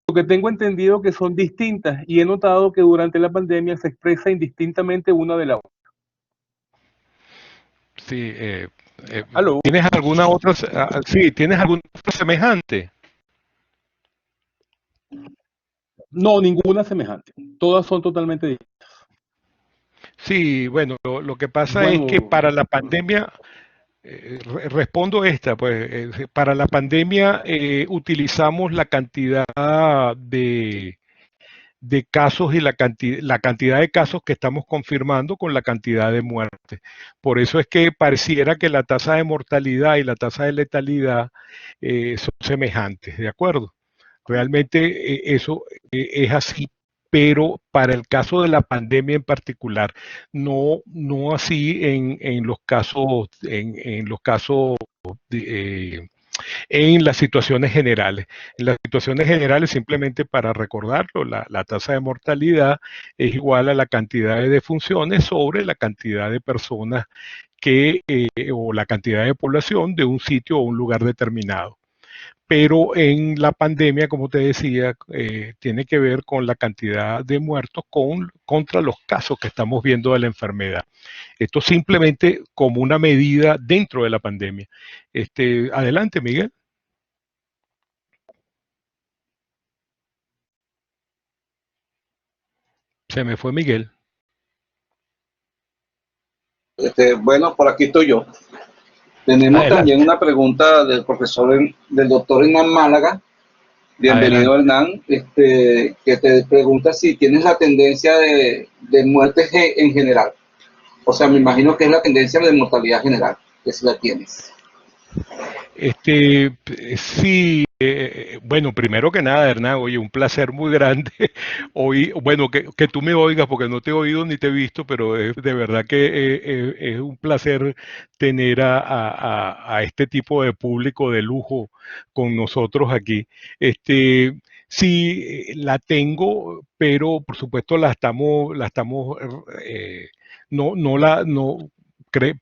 porque tengo entendido que son distintas y he notado que durante la pandemia se expresa indistintamente una de la otra. Sí, ¿tienes alguna otra? Sí, ¿tienes alguna otra semejante? No, ninguna semejante. Todas son totalmente distintas. Sí, bueno, lo que pasa es que para la pandemia, respondo esta, pues, para la pandemia utilizamos la cantidad de casos y la cantidad de casos que estamos confirmando con la cantidad de muertes. Por eso es que pareciera que la tasa de mortalidad y la tasa de letalidad son semejantes, ¿de acuerdo? Realmente eso es así, pero para el caso de la pandemia en particular, no así en los casos, en las situaciones generales. En las situaciones generales, simplemente para recordarlo, la tasa de mortalidad es igual a la cantidad de defunciones sobre la cantidad de personas o la cantidad de población de un sitio o un lugar determinado. Pero en la pandemia, como te decía, tiene que ver con la cantidad de muertos contra los casos que estamos viendo de la enfermedad. Esto simplemente como una medida dentro de la pandemia. Adelante, Miguel. Se me fue Miguel. Bueno, por aquí estoy yo. Tenemos Adelante. También una pregunta del profesor, del doctor Hernán Málaga. Bienvenido, Adelante. Hernán. Que te pregunta si tienes la tendencia de muertes en general. O sea, me imagino que es la tendencia de mortalidad general, que si la tienes. Sí, bueno, primero que nada, Hernán, oye, un placer muy grande hoy, bueno, que tú me oigas, porque no te he oído ni te he visto, pero es de verdad que es un placer tener a este tipo de público de lujo con nosotros aquí. Sí, la tengo, pero por supuesto la estamos, eh, no,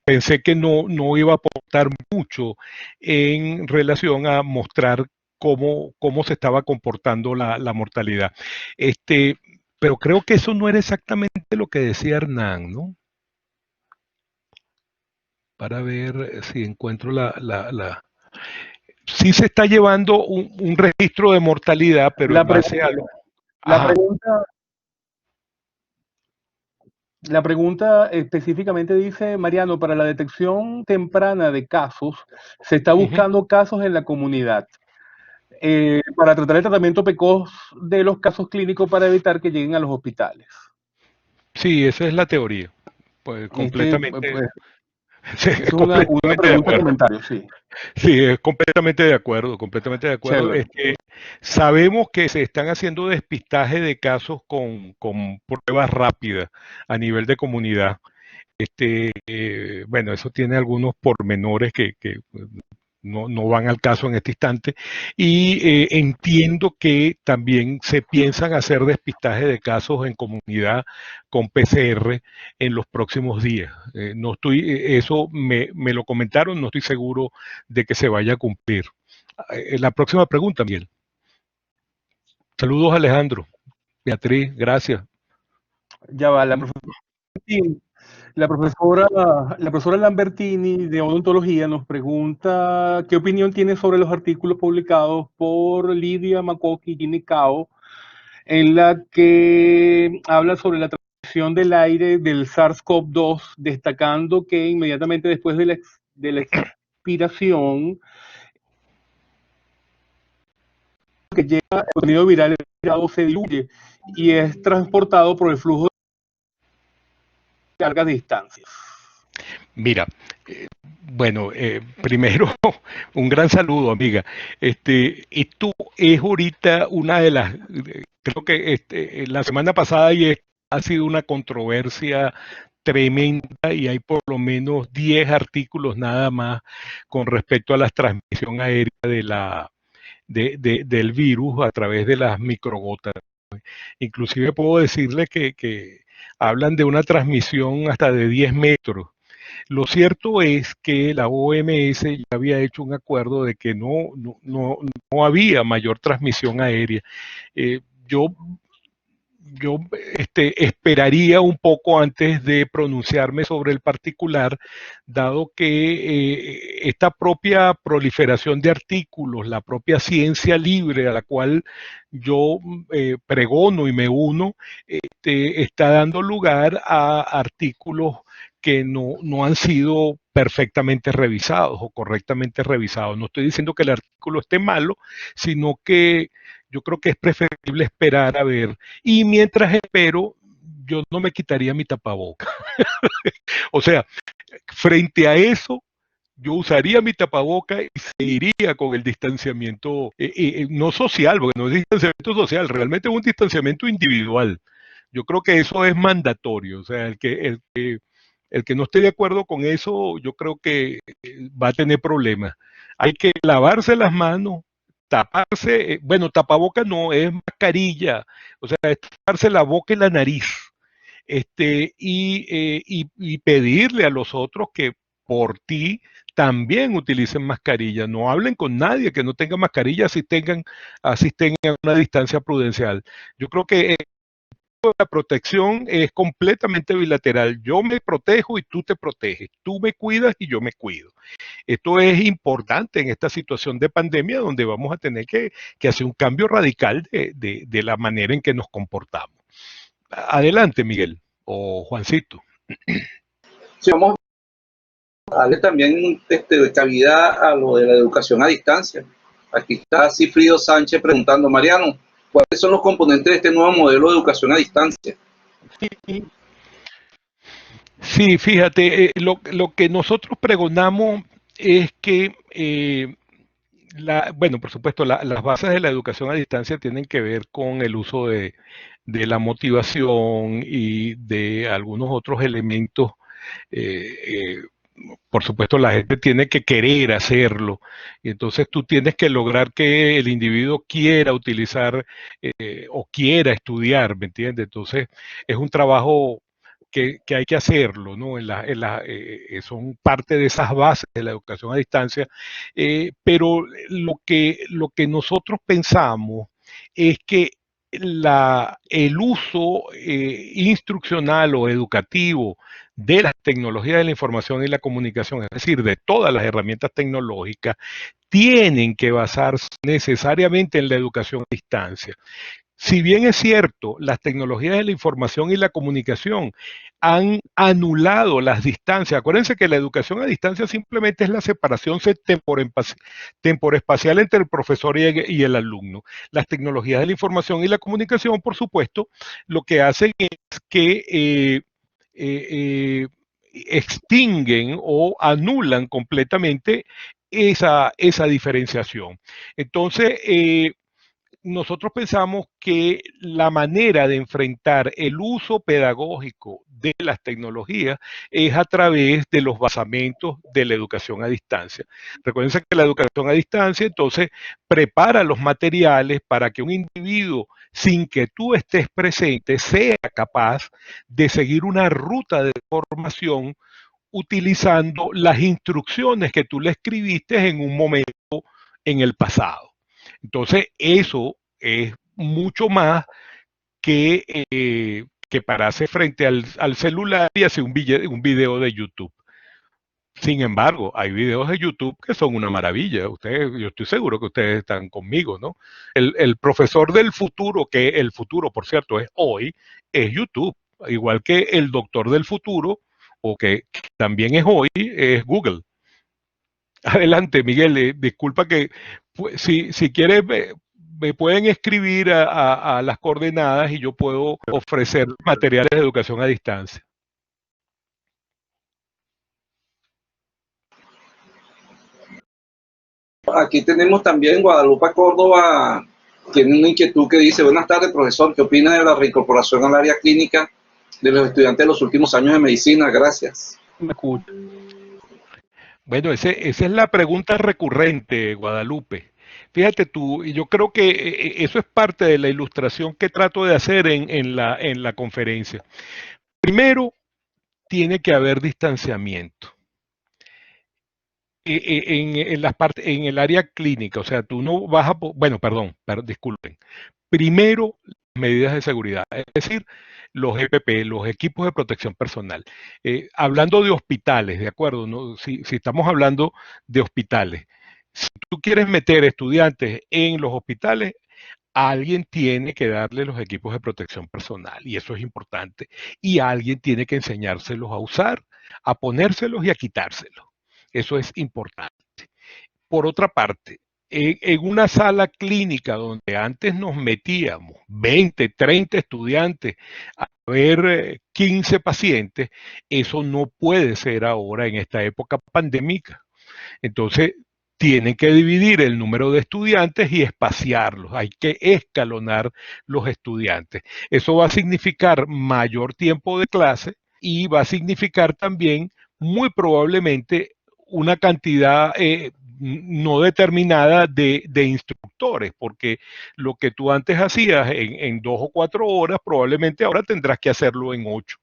pensé que no iba a aportar mucho en relación a mostrar cómo se estaba comportando la mortalidad. Este, pero creo que eso no era exactamente lo que decía Hernán, ¿no? Para ver si encuentro Sí se está llevando un registro de mortalidad, pero La en base a pregunta, lo... la Ajá. pregunta, la pregunta específicamente dice, Mariano, para la detección temprana de casos, se está Ujú. buscando casos en la comunidad. Para tratar el tratamiento precoz de los casos clínicos para evitar que lleguen a los hospitales. Sí, esa es la teoría. Pues completamente, Pues, sí, eso es una completamente de pregunta, acuerdo. comentario, sí. Sí, es completamente de acuerdo, completamente de acuerdo. Chévere. Sabemos que se están haciendo despistaje de casos con pruebas rápidas a nivel de comunidad. Bueno, eso tiene algunos pormenores que no van al caso en este instante. Y entiendo que también se piensan hacer despistaje de casos en comunidad con PCR en los próximos días. Eso me lo comentaron, no estoy seguro de que se vaya a cumplir. La próxima pregunta, Miguel. Saludos, Alejandro. Beatriz, gracias. Ya va, la profesora, la profesora Lambertini de odontología nos pregunta qué opinión tiene sobre los artículos publicados por Lidia Makoki y Ginny Cao, en la que habla sobre la transmisión del aire del SARS-CoV-2, destacando que inmediatamente después de la expiración, que llega el contenido viral se diluye y es transportado por el flujo de largas distancias. Mira, bueno, primero, un gran saludo, amiga. Esto es ahorita una de las, creo que la semana pasada ha sido una controversia tremenda y hay por lo menos 10 artículos nada más con respecto a la transmisión aérea del virus a través de las microgotas. Inclusive puedo decirle que hablan de una transmisión hasta de 10 metros. Lo cierto es que la OMS ya había hecho un acuerdo de que no había mayor transmisión aérea. Eh, yo yo esperaría un poco antes de pronunciarme sobre el particular, dado que esta propia proliferación de artículos, la propia ciencia libre a la cual yo pregono y me uno, está dando lugar a artículos que no han sido perfectamente revisados o correctamente revisados. No estoy diciendo que el artículo esté malo, sino que yo creo que es preferible esperar a ver. Y mientras espero, yo no me quitaría mi tapaboca. O sea, frente a eso, yo usaría mi tapaboca y seguiría con el distanciamiento, no social, porque no es distanciamiento social, realmente es un distanciamiento individual. Yo creo que eso es mandatorio. O sea, el que no esté de acuerdo con eso, yo creo que va a tener problemas. Hay que lavarse las manos, taparse, bueno, tapaboca no, es mascarilla, o sea, es taparse la boca y la nariz, y pedirle a los otros que por ti también utilicen mascarilla. No hablen con nadie que no tenga mascarilla, así tengan una distancia prudencial. Yo creo que la protección es completamente bilateral. Yo me protejo y tú te proteges. Tú me cuidas y yo me cuido. Esto es importante en esta situación de pandemia donde vamos a tener que hacer un cambio radical de la manera en que nos comportamos. Adelante, Miguel o Juancito. Sí, vamos a darle también cabida a lo de la educación a distancia. Aquí está Cifrido Sánchez preguntando, Mariano, ¿cuáles son los componentes de este nuevo modelo de educación a distancia? Sí, fíjate, lo que nosotros pregonamos es que, bueno, por supuesto, las bases de la educación a distancia tienen que ver con el uso de la motivación y de algunos otros elementos. eh, eh, por supuesto, la gente tiene que querer hacerlo, y entonces tú tienes que lograr que el individuo quiera utilizar o quiera estudiar, ¿me entiendes? Entonces, es un trabajo que hay que hacerlo, ¿no? Son parte de esas bases de la educación a distancia, pero lo que nosotros pensamos es que el uso instruccional o educativo de las tecnologías de la información y la comunicación, es decir, de todas las herramientas tecnológicas, tienen que basarse necesariamente en la educación a distancia. Si bien es cierto, las tecnologías de la información y la comunicación han anulado las distancias. Acuérdense que la educación a distancia simplemente es la separación temporespacial entre el profesor y el alumno. Las tecnologías de la información y la comunicación, por supuesto, lo que hacen es que eh, extinguen o anulan completamente esa diferenciación. Entonces, nosotros pensamos que la manera de enfrentar el uso pedagógico de las tecnologías es a través de los basamentos de la educación a distancia. Recuerden que la educación a distancia entonces prepara los materiales para que un individuo, sin que tú estés presente, sea capaz de seguir una ruta de formación utilizando las instrucciones que tú le escribiste en un momento en el pasado. Entonces, eso es mucho más que pararse frente al celular y hacer un video de YouTube. Sin embargo, hay videos de YouTube que son una maravilla. Ustedes, yo estoy seguro que ustedes están conmigo, ¿no? El profesor del futuro, que el futuro, por cierto, es hoy, es YouTube. Igual que el doctor del futuro, o que también es hoy, es Google. Adelante, Miguel. Disculpa que pues, si quieres me pueden escribir a las coordenadas y yo puedo ofrecer materiales de educación a distancia. Aquí tenemos también Guadalupe Córdoba, tiene una inquietud que dice: buenas tardes, profesor, ¿qué opina de la reincorporación al área clínica de los estudiantes de los últimos años de medicina? Gracias. Me escucha. Bueno, esa es la pregunta recurrente, Guadalupe. Fíjate tú, y yo creo que eso es parte de la ilustración que trato de hacer en la conferencia. Primero, tiene que haber distanciamiento. En el área clínica, o sea, tú no vas a, bueno, perdón, disculpen. Primero, medidas de seguridad, es decir, los EPP, los equipos de protección personal. Hablando de hospitales, ¿de acuerdo? ¿No? Si estamos hablando de hospitales, si tú quieres meter estudiantes en los hospitales, alguien tiene que darle los equipos de protección personal, y eso es importante. Y alguien tiene que enseñárselos a usar, a ponérselos y a quitárselos. Eso es importante. Por otra parte, en una sala clínica donde antes nos metíamos 20, 30 estudiantes a ver 15 pacientes, eso no puede ser ahora en esta época pandémica. Entonces, tienen que dividir el número de estudiantes y espaciarlos. Hay que escalonar los estudiantes. Eso va a significar mayor tiempo de clase y va a significar también, muy probablemente, una cantidad no determinada de instructores, porque lo que tú antes hacías en 2 o 4 horas, probablemente ahora tendrás que hacerlo en 8.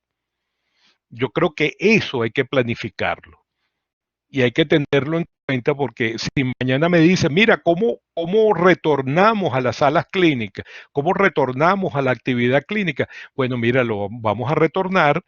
Yo creo que eso hay que planificarlo y hay que tenerlo en cuenta, porque si mañana me dicen, mira, ¿cómo retornamos a las salas clínicas? ¿Cómo retornamos a la actividad clínica? Bueno, mira, lo vamos a retornar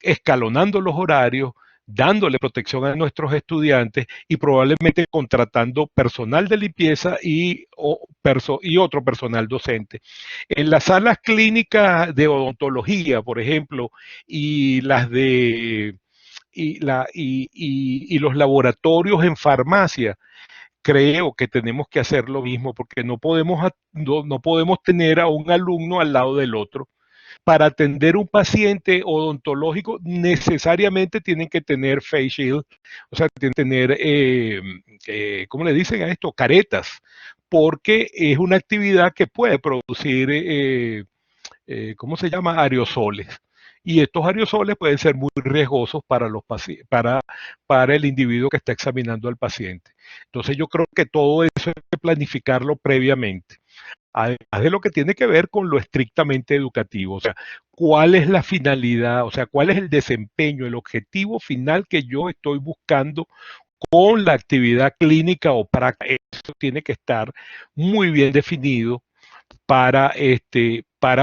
escalonando los horarios, dándole protección a nuestros estudiantes y probablemente contratando personal de limpieza y otro personal docente. En las salas clínicas de odontología, por ejemplo, y las de y los laboratorios en farmacia, creo que tenemos que hacer lo mismo, porque no podemos tener a un alumno al lado del otro. para atender un paciente odontológico necesariamente tienen que tener face shield, o sea, tienen que tener, ¿cómo le dicen a esto? Caretas, porque es una actividad que puede producir, ¿cómo se llama? Aerosoles. Y estos aerosoles pueden ser muy riesgosos para para el individuo que está examinando al paciente. Entonces yo creo que todo eso hay que planificarlo previamente. Además de lo que tiene que ver con lo estrictamente educativo, o sea, cuál es la finalidad, o sea, cuál es el desempeño, el objetivo final que yo estoy buscando con la actividad clínica o práctica. Eso tiene que estar muy bien definido para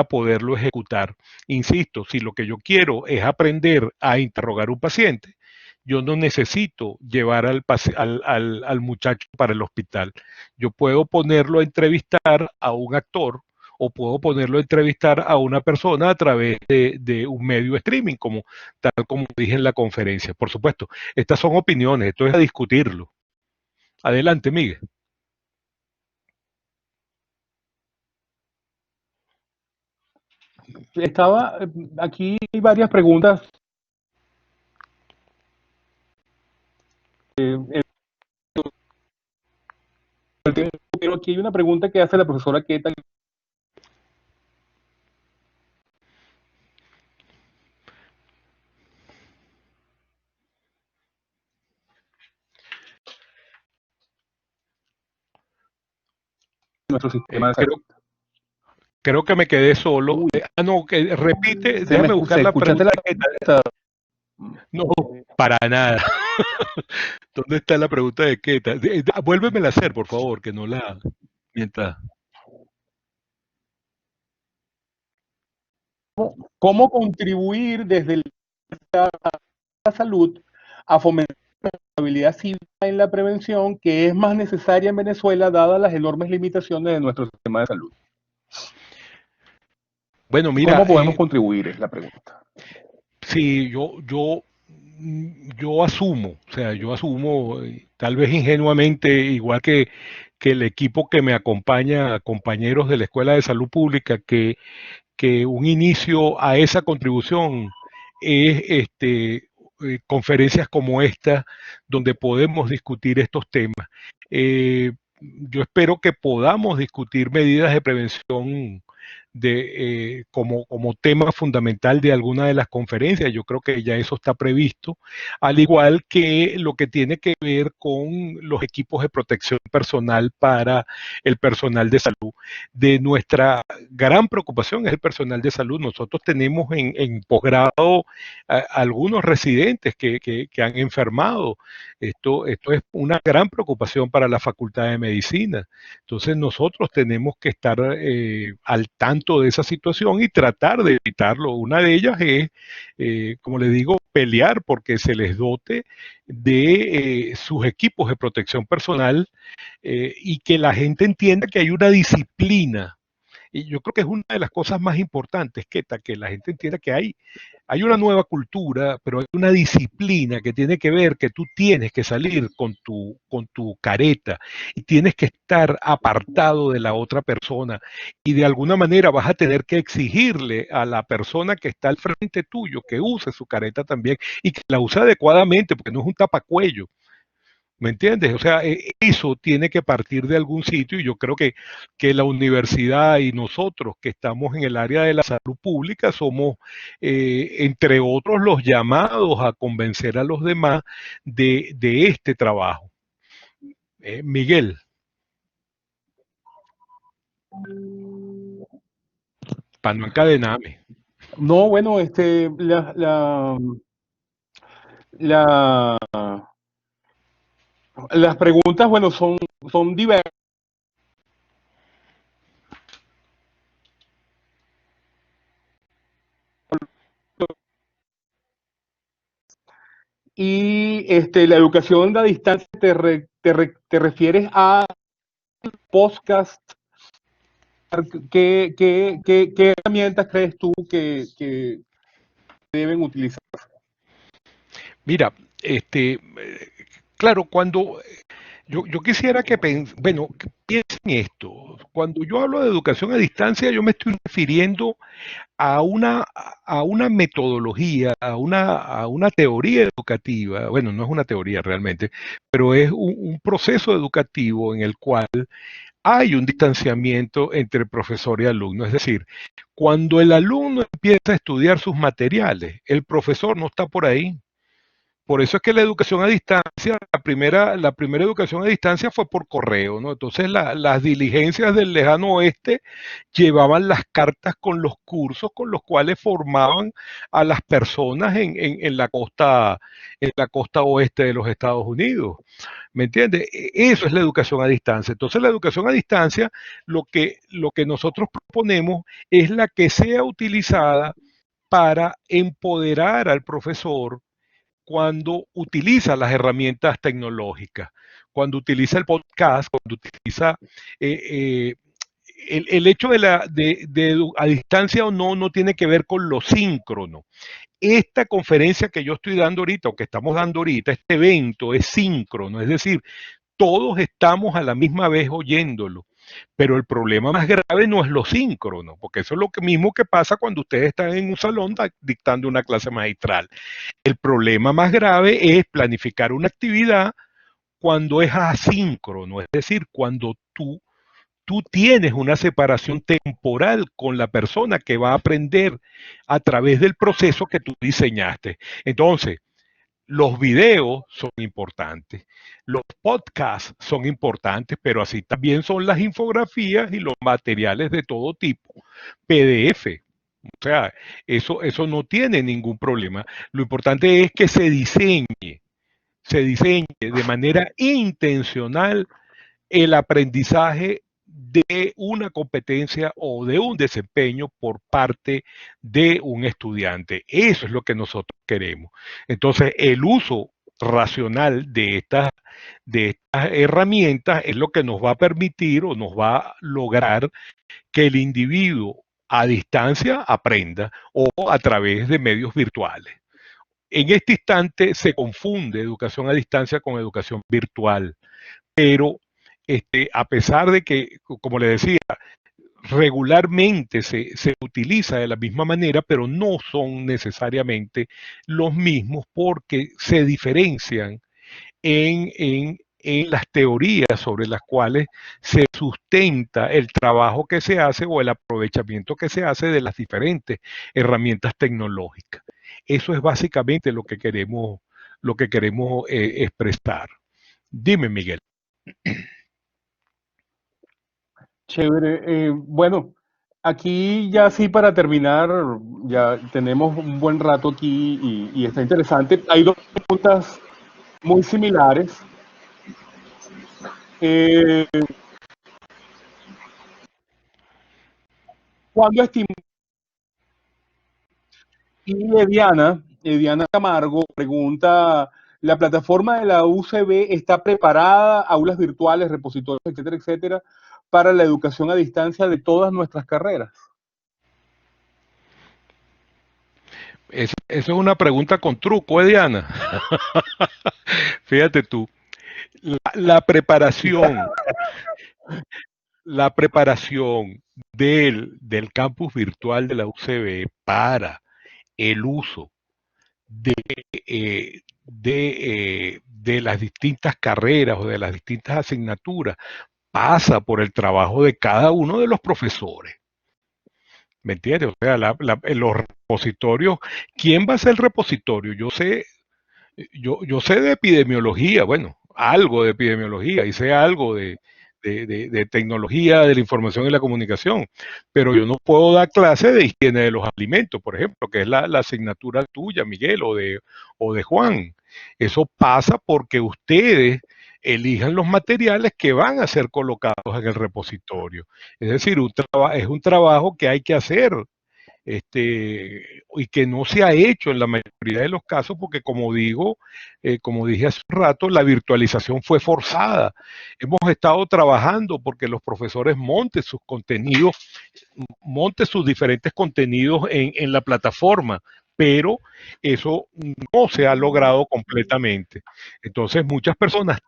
poderlo ejecutar. Insisto, si lo que yo quiero es aprender a interrogar un paciente, yo no necesito llevar al muchacho para el hospital. Yo puedo ponerlo a entrevistar a un actor o puedo ponerlo a entrevistar a una persona a través de un medio streaming, tal como dije en la conferencia. Por supuesto, estas son opiniones, esto es a discutirlo. Adelante, Miguel. Estaba aquí hay varias preguntas. Pero aquí hay una pregunta que hace la profesora Queta. Nuestro sistema de salud. Creo que me quedé solo. No, que repite, déjame buscar la pregunta. No, para nada. ¿Dónde está la pregunta de Queta? Vuélvemela a hacer, por favor, que no la... Mientras... ¿Cómo contribuir desde la salud a fomentar la responsabilidad cívica en la prevención, que es más necesaria en Venezuela dadas las enormes limitaciones de nuestro sistema de salud? Bueno, mira, ¿cómo podemos contribuir? Es la pregunta. Sí, yo asumo, o sea, tal vez ingenuamente, igual que el equipo que me acompaña, compañeros de la Escuela de Salud Pública, que un inicio a esa contribución es conferencias como esta, donde podemos discutir estos temas. Yo espero que podamos discutir medidas de prevención como tema fundamental de alguna de las conferencias. Yo creo que ya eso está previsto, al igual que lo que tiene que ver con los equipos de protección personal para el personal de salud. De nuestra gran preocupación es el personal de salud. Nosotros tenemos en posgrado algunos residentes que han enfermado. Esto es una gran preocupación para la Facultad de Medicina. Entonces nosotros tenemos que estar al tanto de esa situación y tratar de evitarlo. Una de ellas es, como le digo, pelear porque se les dote de sus equipos de protección personal y que la gente entienda que hay una disciplina. Y yo creo que es una de las cosas más importantes, que la gente entienda que hay una nueva cultura, pero hay una disciplina que tiene que ver que tú tienes que salir con tu careta y tienes que estar apartado de la otra persona y de alguna manera vas a tener que exigirle a la persona que está al frente tuyo que use su careta también y que la use adecuadamente, porque no es un tapacuello. ¿Me entiendes? O sea, eso tiene que partir de algún sitio y yo creo que la universidad y nosotros que estamos en el área de la salud pública somos, entre otros, los llamados a convencer a los demás de este trabajo. Miguel. Para no encadenarme. No, bueno, las preguntas, bueno, son diversas. Y la educación a distancia, te refieres a podcast. ¿Qué herramientas crees tú que deben utilizar? Mira, claro, cuando yo quisiera que piensen esto, cuando yo hablo de educación a distancia, yo me estoy refiriendo a una metodología, a una teoría educativa. Bueno, no es una teoría realmente, pero es un proceso educativo en el cual hay un distanciamiento entre profesor y alumno. Es decir, cuando el alumno empieza a estudiar sus materiales, el profesor no está por ahí. Por eso es que la educación a distancia, la primera educación a distancia fue por correo, ¿no? Entonces las diligencias del lejano oeste llevaban las cartas con los cursos con los cuales formaban a las personas en la costa oeste de los Estados Unidos. ¿Me entiendes? Eso es la educación a distancia. Entonces la educación a distancia, lo que nosotros proponemos es la que sea utilizada para empoderar al profesor cuando utiliza las herramientas tecnológicas, cuando utiliza el podcast, cuando utiliza eh, eh, el hecho a distancia o no, no tiene que ver con lo síncrono. Esta conferencia que yo estoy dando ahorita, o que estamos dando ahorita, este evento es síncrono, es decir, todos estamos a la misma vez oyéndolo. Pero el problema más grave no es lo síncrono, porque eso es lo mismo que pasa cuando ustedes están en un salón dictando una clase magistral. El problema más grave es planificar una actividad cuando es asíncrono, es decir, cuando tú tienes una separación temporal con la persona que va a aprender a través del proceso que tú diseñaste. Entonces, los videos son importantes, los podcasts son importantes, pero así también son las infografías y los materiales de todo tipo, PDF. O sea, eso no tiene ningún problema. Lo importante es que se diseñe de manera intencional el aprendizaje de una competencia o de un desempeño por parte de un estudiante. Eso es lo que nosotros queremos. Entonces, el uso racional de estas herramientas es lo que nos va a permitir o nos va a lograr que el individuo a distancia aprenda o a través de medios virtuales. En este instante se confunde educación a distancia con educación virtual, pero a pesar de que, como le decía, regularmente se utiliza de la misma manera, pero no son necesariamente los mismos porque se diferencian en las teorías sobre las cuales se sustenta el trabajo que se hace o el aprovechamiento que se hace de las diferentes herramientas tecnológicas. Eso es básicamente lo que queremos expresar. Dime, Miguel. Chévere. Bueno, aquí ya sí para terminar, ya tenemos un buen rato aquí y está interesante. Hay dos preguntas muy similares. Eh, ¿Cuándo estima? Y Ediana Camargo pregunta, ¿la plataforma de la UCB está preparada, aulas virtuales, repositorios, etcétera, etcétera, para la educación a distancia de todas nuestras carreras? Eso es una pregunta con truco, Diana. Fíjate tú, la preparación, la preparación del campus virtual de la UCB para el uso de las distintas carreras o de las distintas asignaturas pasa por el trabajo de cada uno de los profesores. ¿Me entiendes? O sea, en los repositorios, ¿quién va a ser el repositorio? Yo sé de epidemiología, bueno, algo de epidemiología y sé algo de tecnología de la información y la comunicación, pero yo no puedo dar clase de higiene de los alimentos, por ejemplo, que es la asignatura tuya, Miguel, o de Juan. Eso pasa porque ustedes elijan los materiales que van a ser colocados en el repositorio. Es decir, es un trabajo que hay que hacer y que no se ha hecho en la mayoría de los casos porque como dije hace un rato, la virtualización fue forzada. Hemos estado trabajando porque los profesores monten sus diferentes contenidos en la plataforma, pero eso no se ha logrado completamente. Entonces muchas personas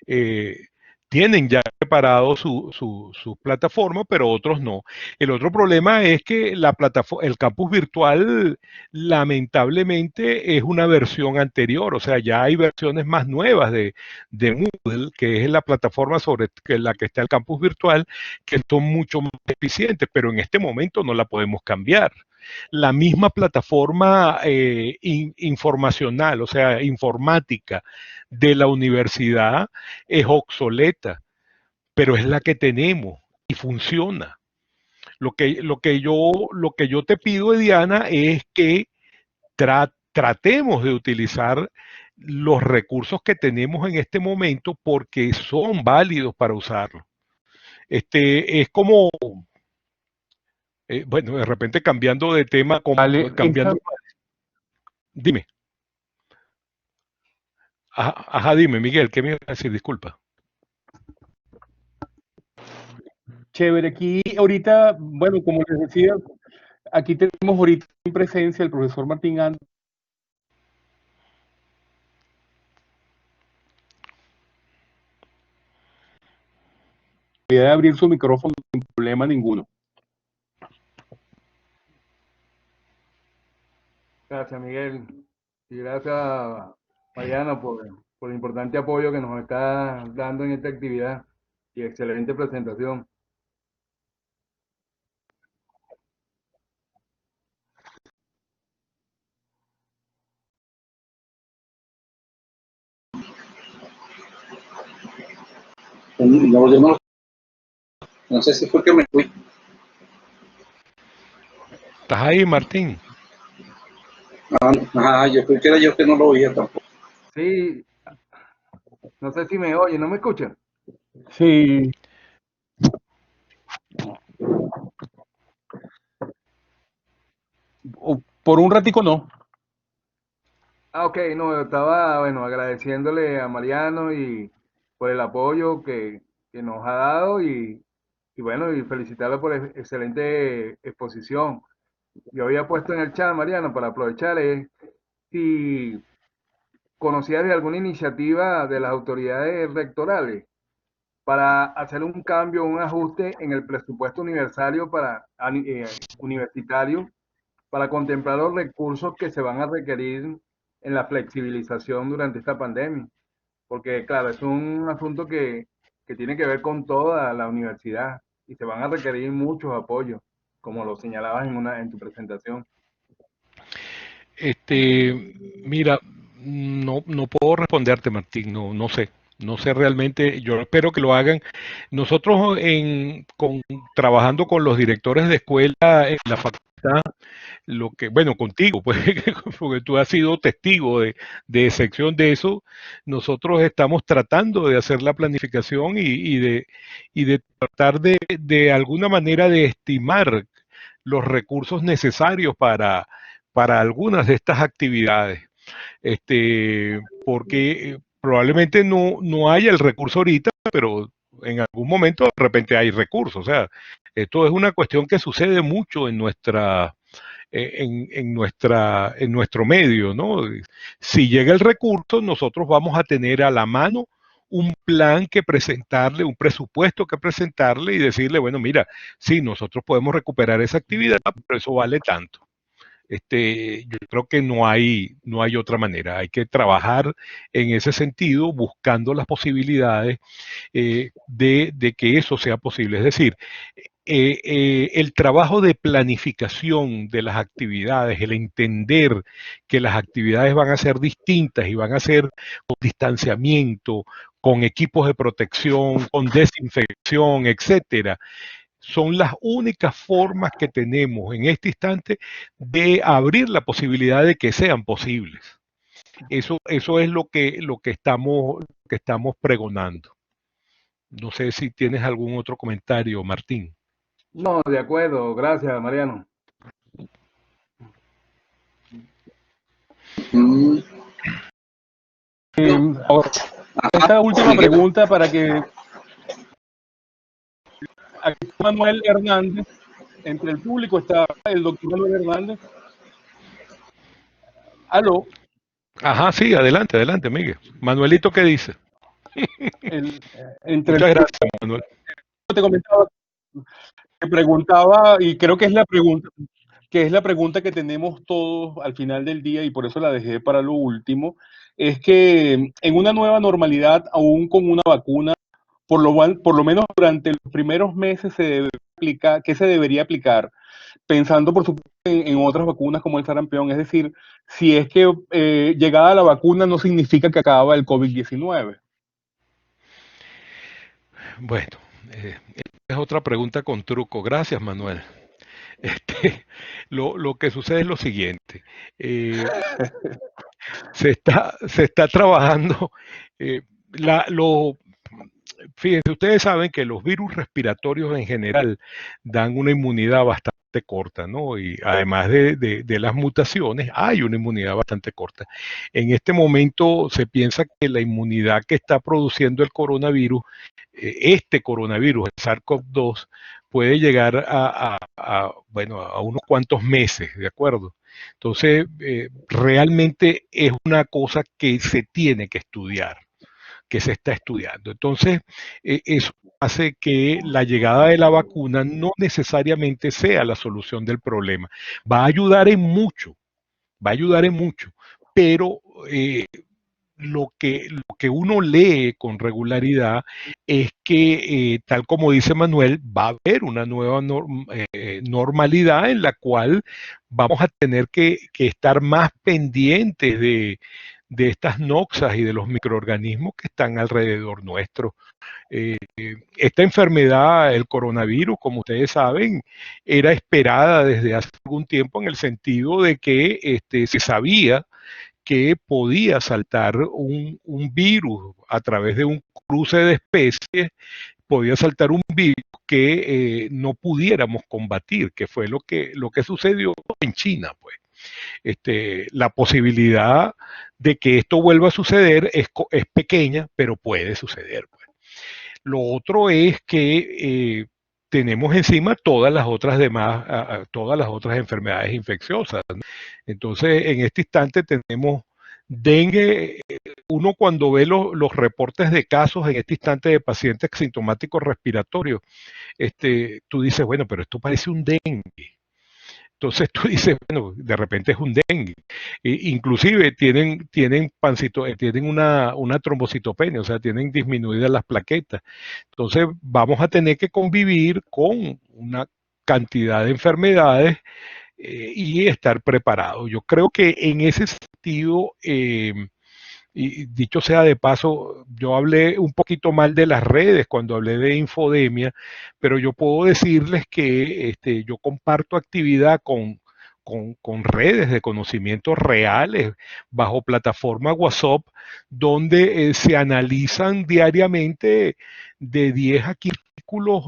eh, tienen ya preparado su plataforma, pero otros no. El otro problema es que el campus virtual lamentablemente es una versión anterior, o sea, ya hay versiones más nuevas de Moodle, que es la plataforma sobre la que está el campus virtual, que son mucho más eficientes, pero en este momento no la podemos cambiar. La misma plataforma informacional, o sea, informática de la universidad es obsoleta, pero es la que tenemos y funciona. Lo que yo te pido, Diana, es que tratemos de utilizar los recursos que tenemos en este momento porque son válidos para usarlos. Es como, bueno, de repente cambiando de tema, Vale, dime. Ajá, dime, Miguel, ¿qué me ibas a decir? Disculpa. chévere. Aquí ahorita, bueno, como les decía, aquí tenemos ahorita en presencia el profesor Martín Ant. De abrir su micrófono sin problema ninguno. Gracias, Miguel. Y gracias, Mariano, por el importante apoyo que nos está dando en esta actividad y excelente presentación. No sé si fue que me fui. ¿Estás ahí, Martín? Yo creo que era yo que no lo oía tampoco. Sí, no sé si me oye, ¿no me escuchan? Sí. Por un ratico no. Ok, no, estaba, bueno, agradeciéndole a Mariano y por el apoyo que nos ha dado y bueno, y felicitarlo por la excelente exposición. Yo había puesto en el chat, Mariano, para aprovechar, si conocías de alguna iniciativa de las autoridades rectorales para hacer un cambio, un ajuste en el presupuesto universitario para contemplar los recursos que se van a requerir en la flexibilización durante esta pandemia. Porque, claro, es un asunto que tiene que ver con toda la universidad y se van a requerir muchos apoyos, como lo señalabas en tu presentación. Mira, no puedo responderte, Martín, no sé. No sé realmente, yo espero que lo hagan. Nosotros trabajando con los directores de escuela en la facultad, bueno, contigo, pues, porque tú has sido testigo de sección de eso, nosotros estamos tratando de hacer la planificación y de tratar de alguna manera de estimar los recursos necesarios para algunas de estas actividades. Porque probablemente no haya el recurso ahorita, pero en algún momento de repente hay recursos. O sea, esto es una cuestión que sucede mucho en nuestro medio, ¿no? Si llega el recurso, nosotros vamos a tener a la mano un plan que presentarle, un presupuesto que presentarle y decirle, bueno, mira, sí, nosotros podemos recuperar esa actividad, pero eso vale tanto. Yo creo que no hay otra manera. Hay que trabajar en ese sentido, buscando las posibilidades de que eso sea posible. Es decir, el trabajo de planificación de las actividades, el entender que las actividades van a ser distintas y van a ser con distanciamiento, con equipos de protección, con desinfección, etcétera, son las únicas formas que tenemos en este instante de abrir la posibilidad de que sean posibles. Eso es lo que estamos pregonando. No sé si tienes algún otro comentario, Martín. No, de acuerdo, gracias, Mariano. Ahora, esta última pregunta para que aquí Manuel Hernández, entre el público está el doctor Manuel Hernández. ¿Aló? Ajá, sí, adelante, Miguel. Manuelito, ¿qué dice? Entre el Muchas gracias, Manuel. te comentaba, te preguntaba, y creo que es la pregunta, que tenemos todos al final del día, y por eso la dejé para lo último, es que en una nueva normalidad, aún con una vacuna, por lo menos durante los primeros meses se debe aplicar, ¿qué se debería aplicar? Pensando, por supuesto, en otras vacunas como el sarampión, es decir, si es que llegada a la vacuna no significa que acaba el COVID-19. Bueno, es otra pregunta con truco. Gracias, Manuel. Este, lo que sucede es lo siguiente. eh, se está trabajando. eh, la, lo, Fíjense, ustedes saben que los virus respiratorios en general dan una inmunidad bastante corta, ¿no? Y además de las mutaciones, hay una inmunidad bastante corta. En este momento se piensa que la inmunidad que está produciendo el coronavirus, este coronavirus, el SARS-CoV-2, puede llegar bueno, a unos cuantos meses, ¿de acuerdo? Entonces, realmente es una cosa que se tiene que estudiar, que se está estudiando. Entonces, eso hace que la llegada de la vacuna no necesariamente sea la solución del problema. Va a ayudar en mucho, va a ayudar en mucho, pero lo que uno lee con regularidad es que, tal como dice Manuel, va a haber una nueva normalidad en la cual vamos a tener que estar más pendientes de estas noxas y de los microorganismos que están alrededor nuestro. Esta enfermedad, el coronavirus, como ustedes saben, era esperada desde hace algún tiempo en el sentido de que se sabía que podía saltar un virus a través de un cruce de especies, podía saltar un virus que no pudiéramos combatir, que fue lo que sucedió en China, pues. La posibilidad de que esto vuelva a suceder es pequeña, pero puede suceder, pues. Lo otro es que tenemos encima todas las otras demás, todas las otras enfermedades infecciosas, ¿no? Entonces, en este instante tenemos dengue. Uno cuando ve los reportes de casos en este instante de pacientes sintomáticos respiratorios, tú dices, bueno, pero esto parece un dengue. Entonces tú dices, bueno, de repente es un dengue. Inclusive tienen una trombocitopenia, o sea, tienen disminuidas las plaquetas. Entonces vamos a tener que convivir con una cantidad de enfermedades, y estar preparados. Yo creo que en ese sentido, y dicho sea de paso, yo hablé un poquito mal de las redes cuando hablé de infodemia, pero yo puedo decirles que yo comparto actividad con redes de conocimientos reales bajo plataforma WhatsApp, donde se analizan diariamente de 10 a 15 artículos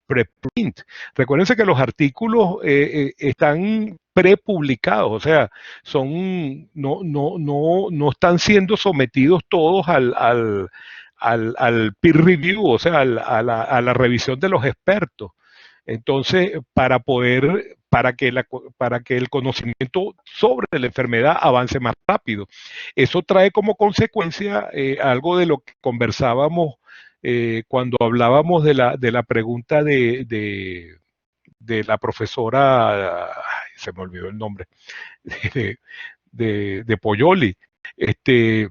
preprint. Recuérdense que los artículos están prepublicados, o sea, no están siendo sometidos todos al peer review, o sea, a la revisión de los expertos. Entonces, para que el conocimiento sobre la enfermedad avance más rápido. Eso trae como consecuencia algo de lo que conversábamos cuando hablábamos de la pregunta de la profesora, ay, se me olvidó el nombre, de, de Poyoli, este,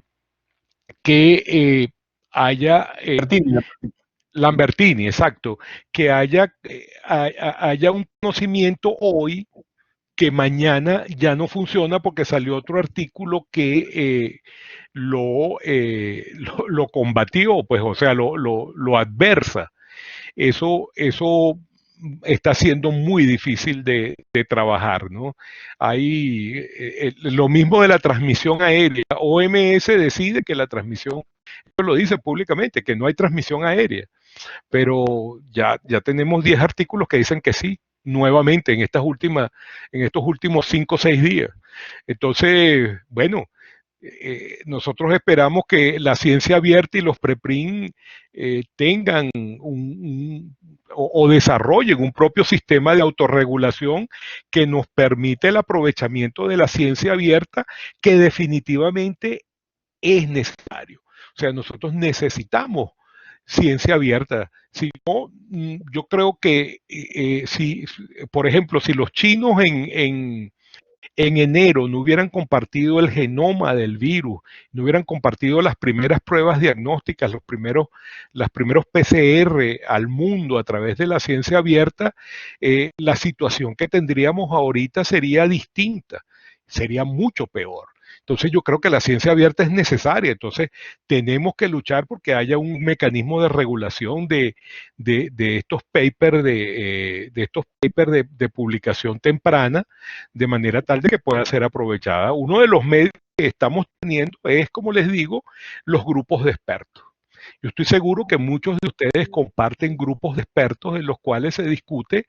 que haya Martín, Lambertini, exacto, que haya un conocimiento hoy que mañana ya no funciona porque salió otro artículo que lo combatió, pues, o sea, lo adversa. Eso está siendo muy difícil de trabajar, ¿no? Hay lo mismo de la transmisión aérea. OMS decide que la transmisión, lo dice públicamente, que no hay transmisión aérea, pero ya tenemos 10 artículos que dicen que sí, nuevamente en estos últimos 5 o 6 días. Entonces, bueno, nosotros esperamos que la ciencia abierta y los preprint tengan o desarrollen un propio sistema de autorregulación que nos permite el aprovechamiento de la ciencia abierta, que definitivamente es necesario. O sea, nosotros necesitamos ciencia abierta. Si no, yo creo que si, por ejemplo, si los chinos en enero no hubieran compartido el genoma del virus, no hubieran compartido las primeras pruebas diagnósticas, los primeros PCR al mundo a través de la ciencia abierta, la situación que tendríamos ahorita sería distinta, sería mucho peor. Entonces yo creo que la ciencia abierta es necesaria, entonces tenemos que luchar porque haya un mecanismo de regulación de estos papers de publicación temprana, de manera tal de que pueda ser aprovechada. Uno de los medios que estamos teniendo es, como les digo, los grupos de expertos. Yo estoy seguro que muchos de ustedes comparten grupos de expertos en los cuales se discute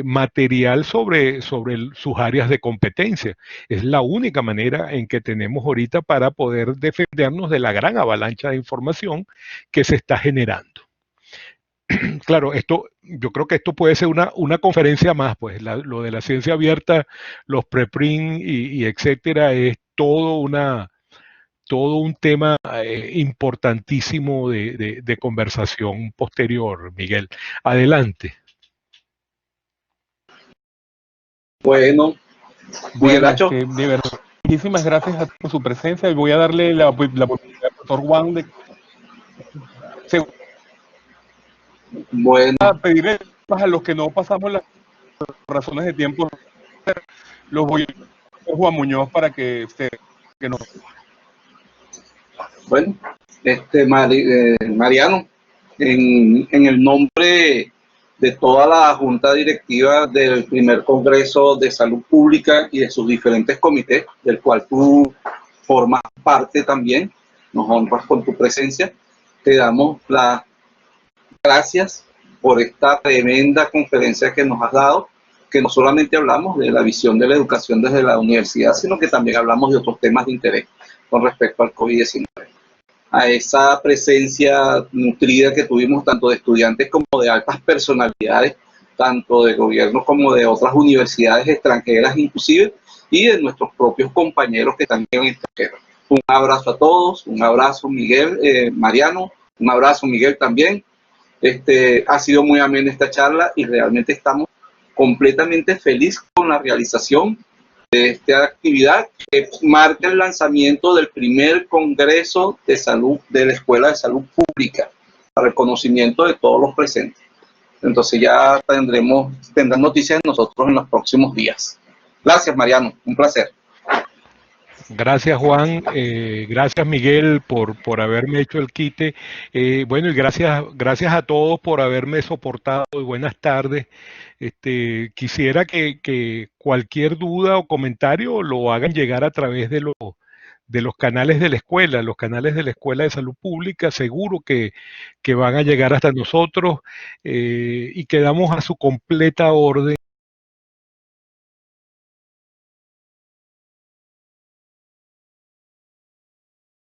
material sobre sus áreas de competencia. Es la única manera en que tenemos ahorita para poder defendernos de la gran avalancha de información que se está generando. Claro, yo creo que esto puede ser una conferencia más, pues lo de la ciencia abierta, los preprint y etcétera, es todo un tema importantísimo de conversación posterior, Miguel. Adelante. Bueno, Bueno, Nacho. de verdad, muchísimas gracias por su presencia y voy a darle la oportunidad al doctor Juan de Bueno, pedirle a los que no pasamos las razones de tiempo. Los voy a Juan Muñoz para que nos... Bueno, Mariano, en el nombre de toda la Junta Directiva del primer Congreso de Salud Pública y de sus diferentes comités, del cual tú formas parte también, nos honras con tu presencia, te damos las gracias por esta tremenda conferencia que nos has dado, que no solamente hablamos de la visión de la educación desde la universidad, sino que también hablamos de otros temas de interés con respecto al COVID-19. A esa presencia nutrida que tuvimos tanto de estudiantes como de altas personalidades, tanto de gobierno como de otras universidades extranjeras inclusive, y de nuestros propios compañeros que están en el extranjero. Un abrazo a todos, un abrazo Miguel, Mariano, un abrazo Miguel también. Ha sido muy amena esta charla y realmente estamos completamente felices con la realización de esta actividad que marca el lanzamiento del primer Congreso de Salud de la Escuela de Salud Pública, para el conocimiento de todos los presentes. Entonces ya tendrán noticias de nosotros en los próximos días. Gracias, Mariano, un placer. Gracias, Juan. Gracias, Miguel, por haberme hecho el quite. Bueno, y gracias a todos por haberme soportado. Y buenas tardes. Quisiera que cualquier duda o comentario lo hagan llegar a través de los canales de la escuela, los canales de la Escuela de Salud Pública. Seguro que van a llegar hasta nosotros y quedamos a su completa orden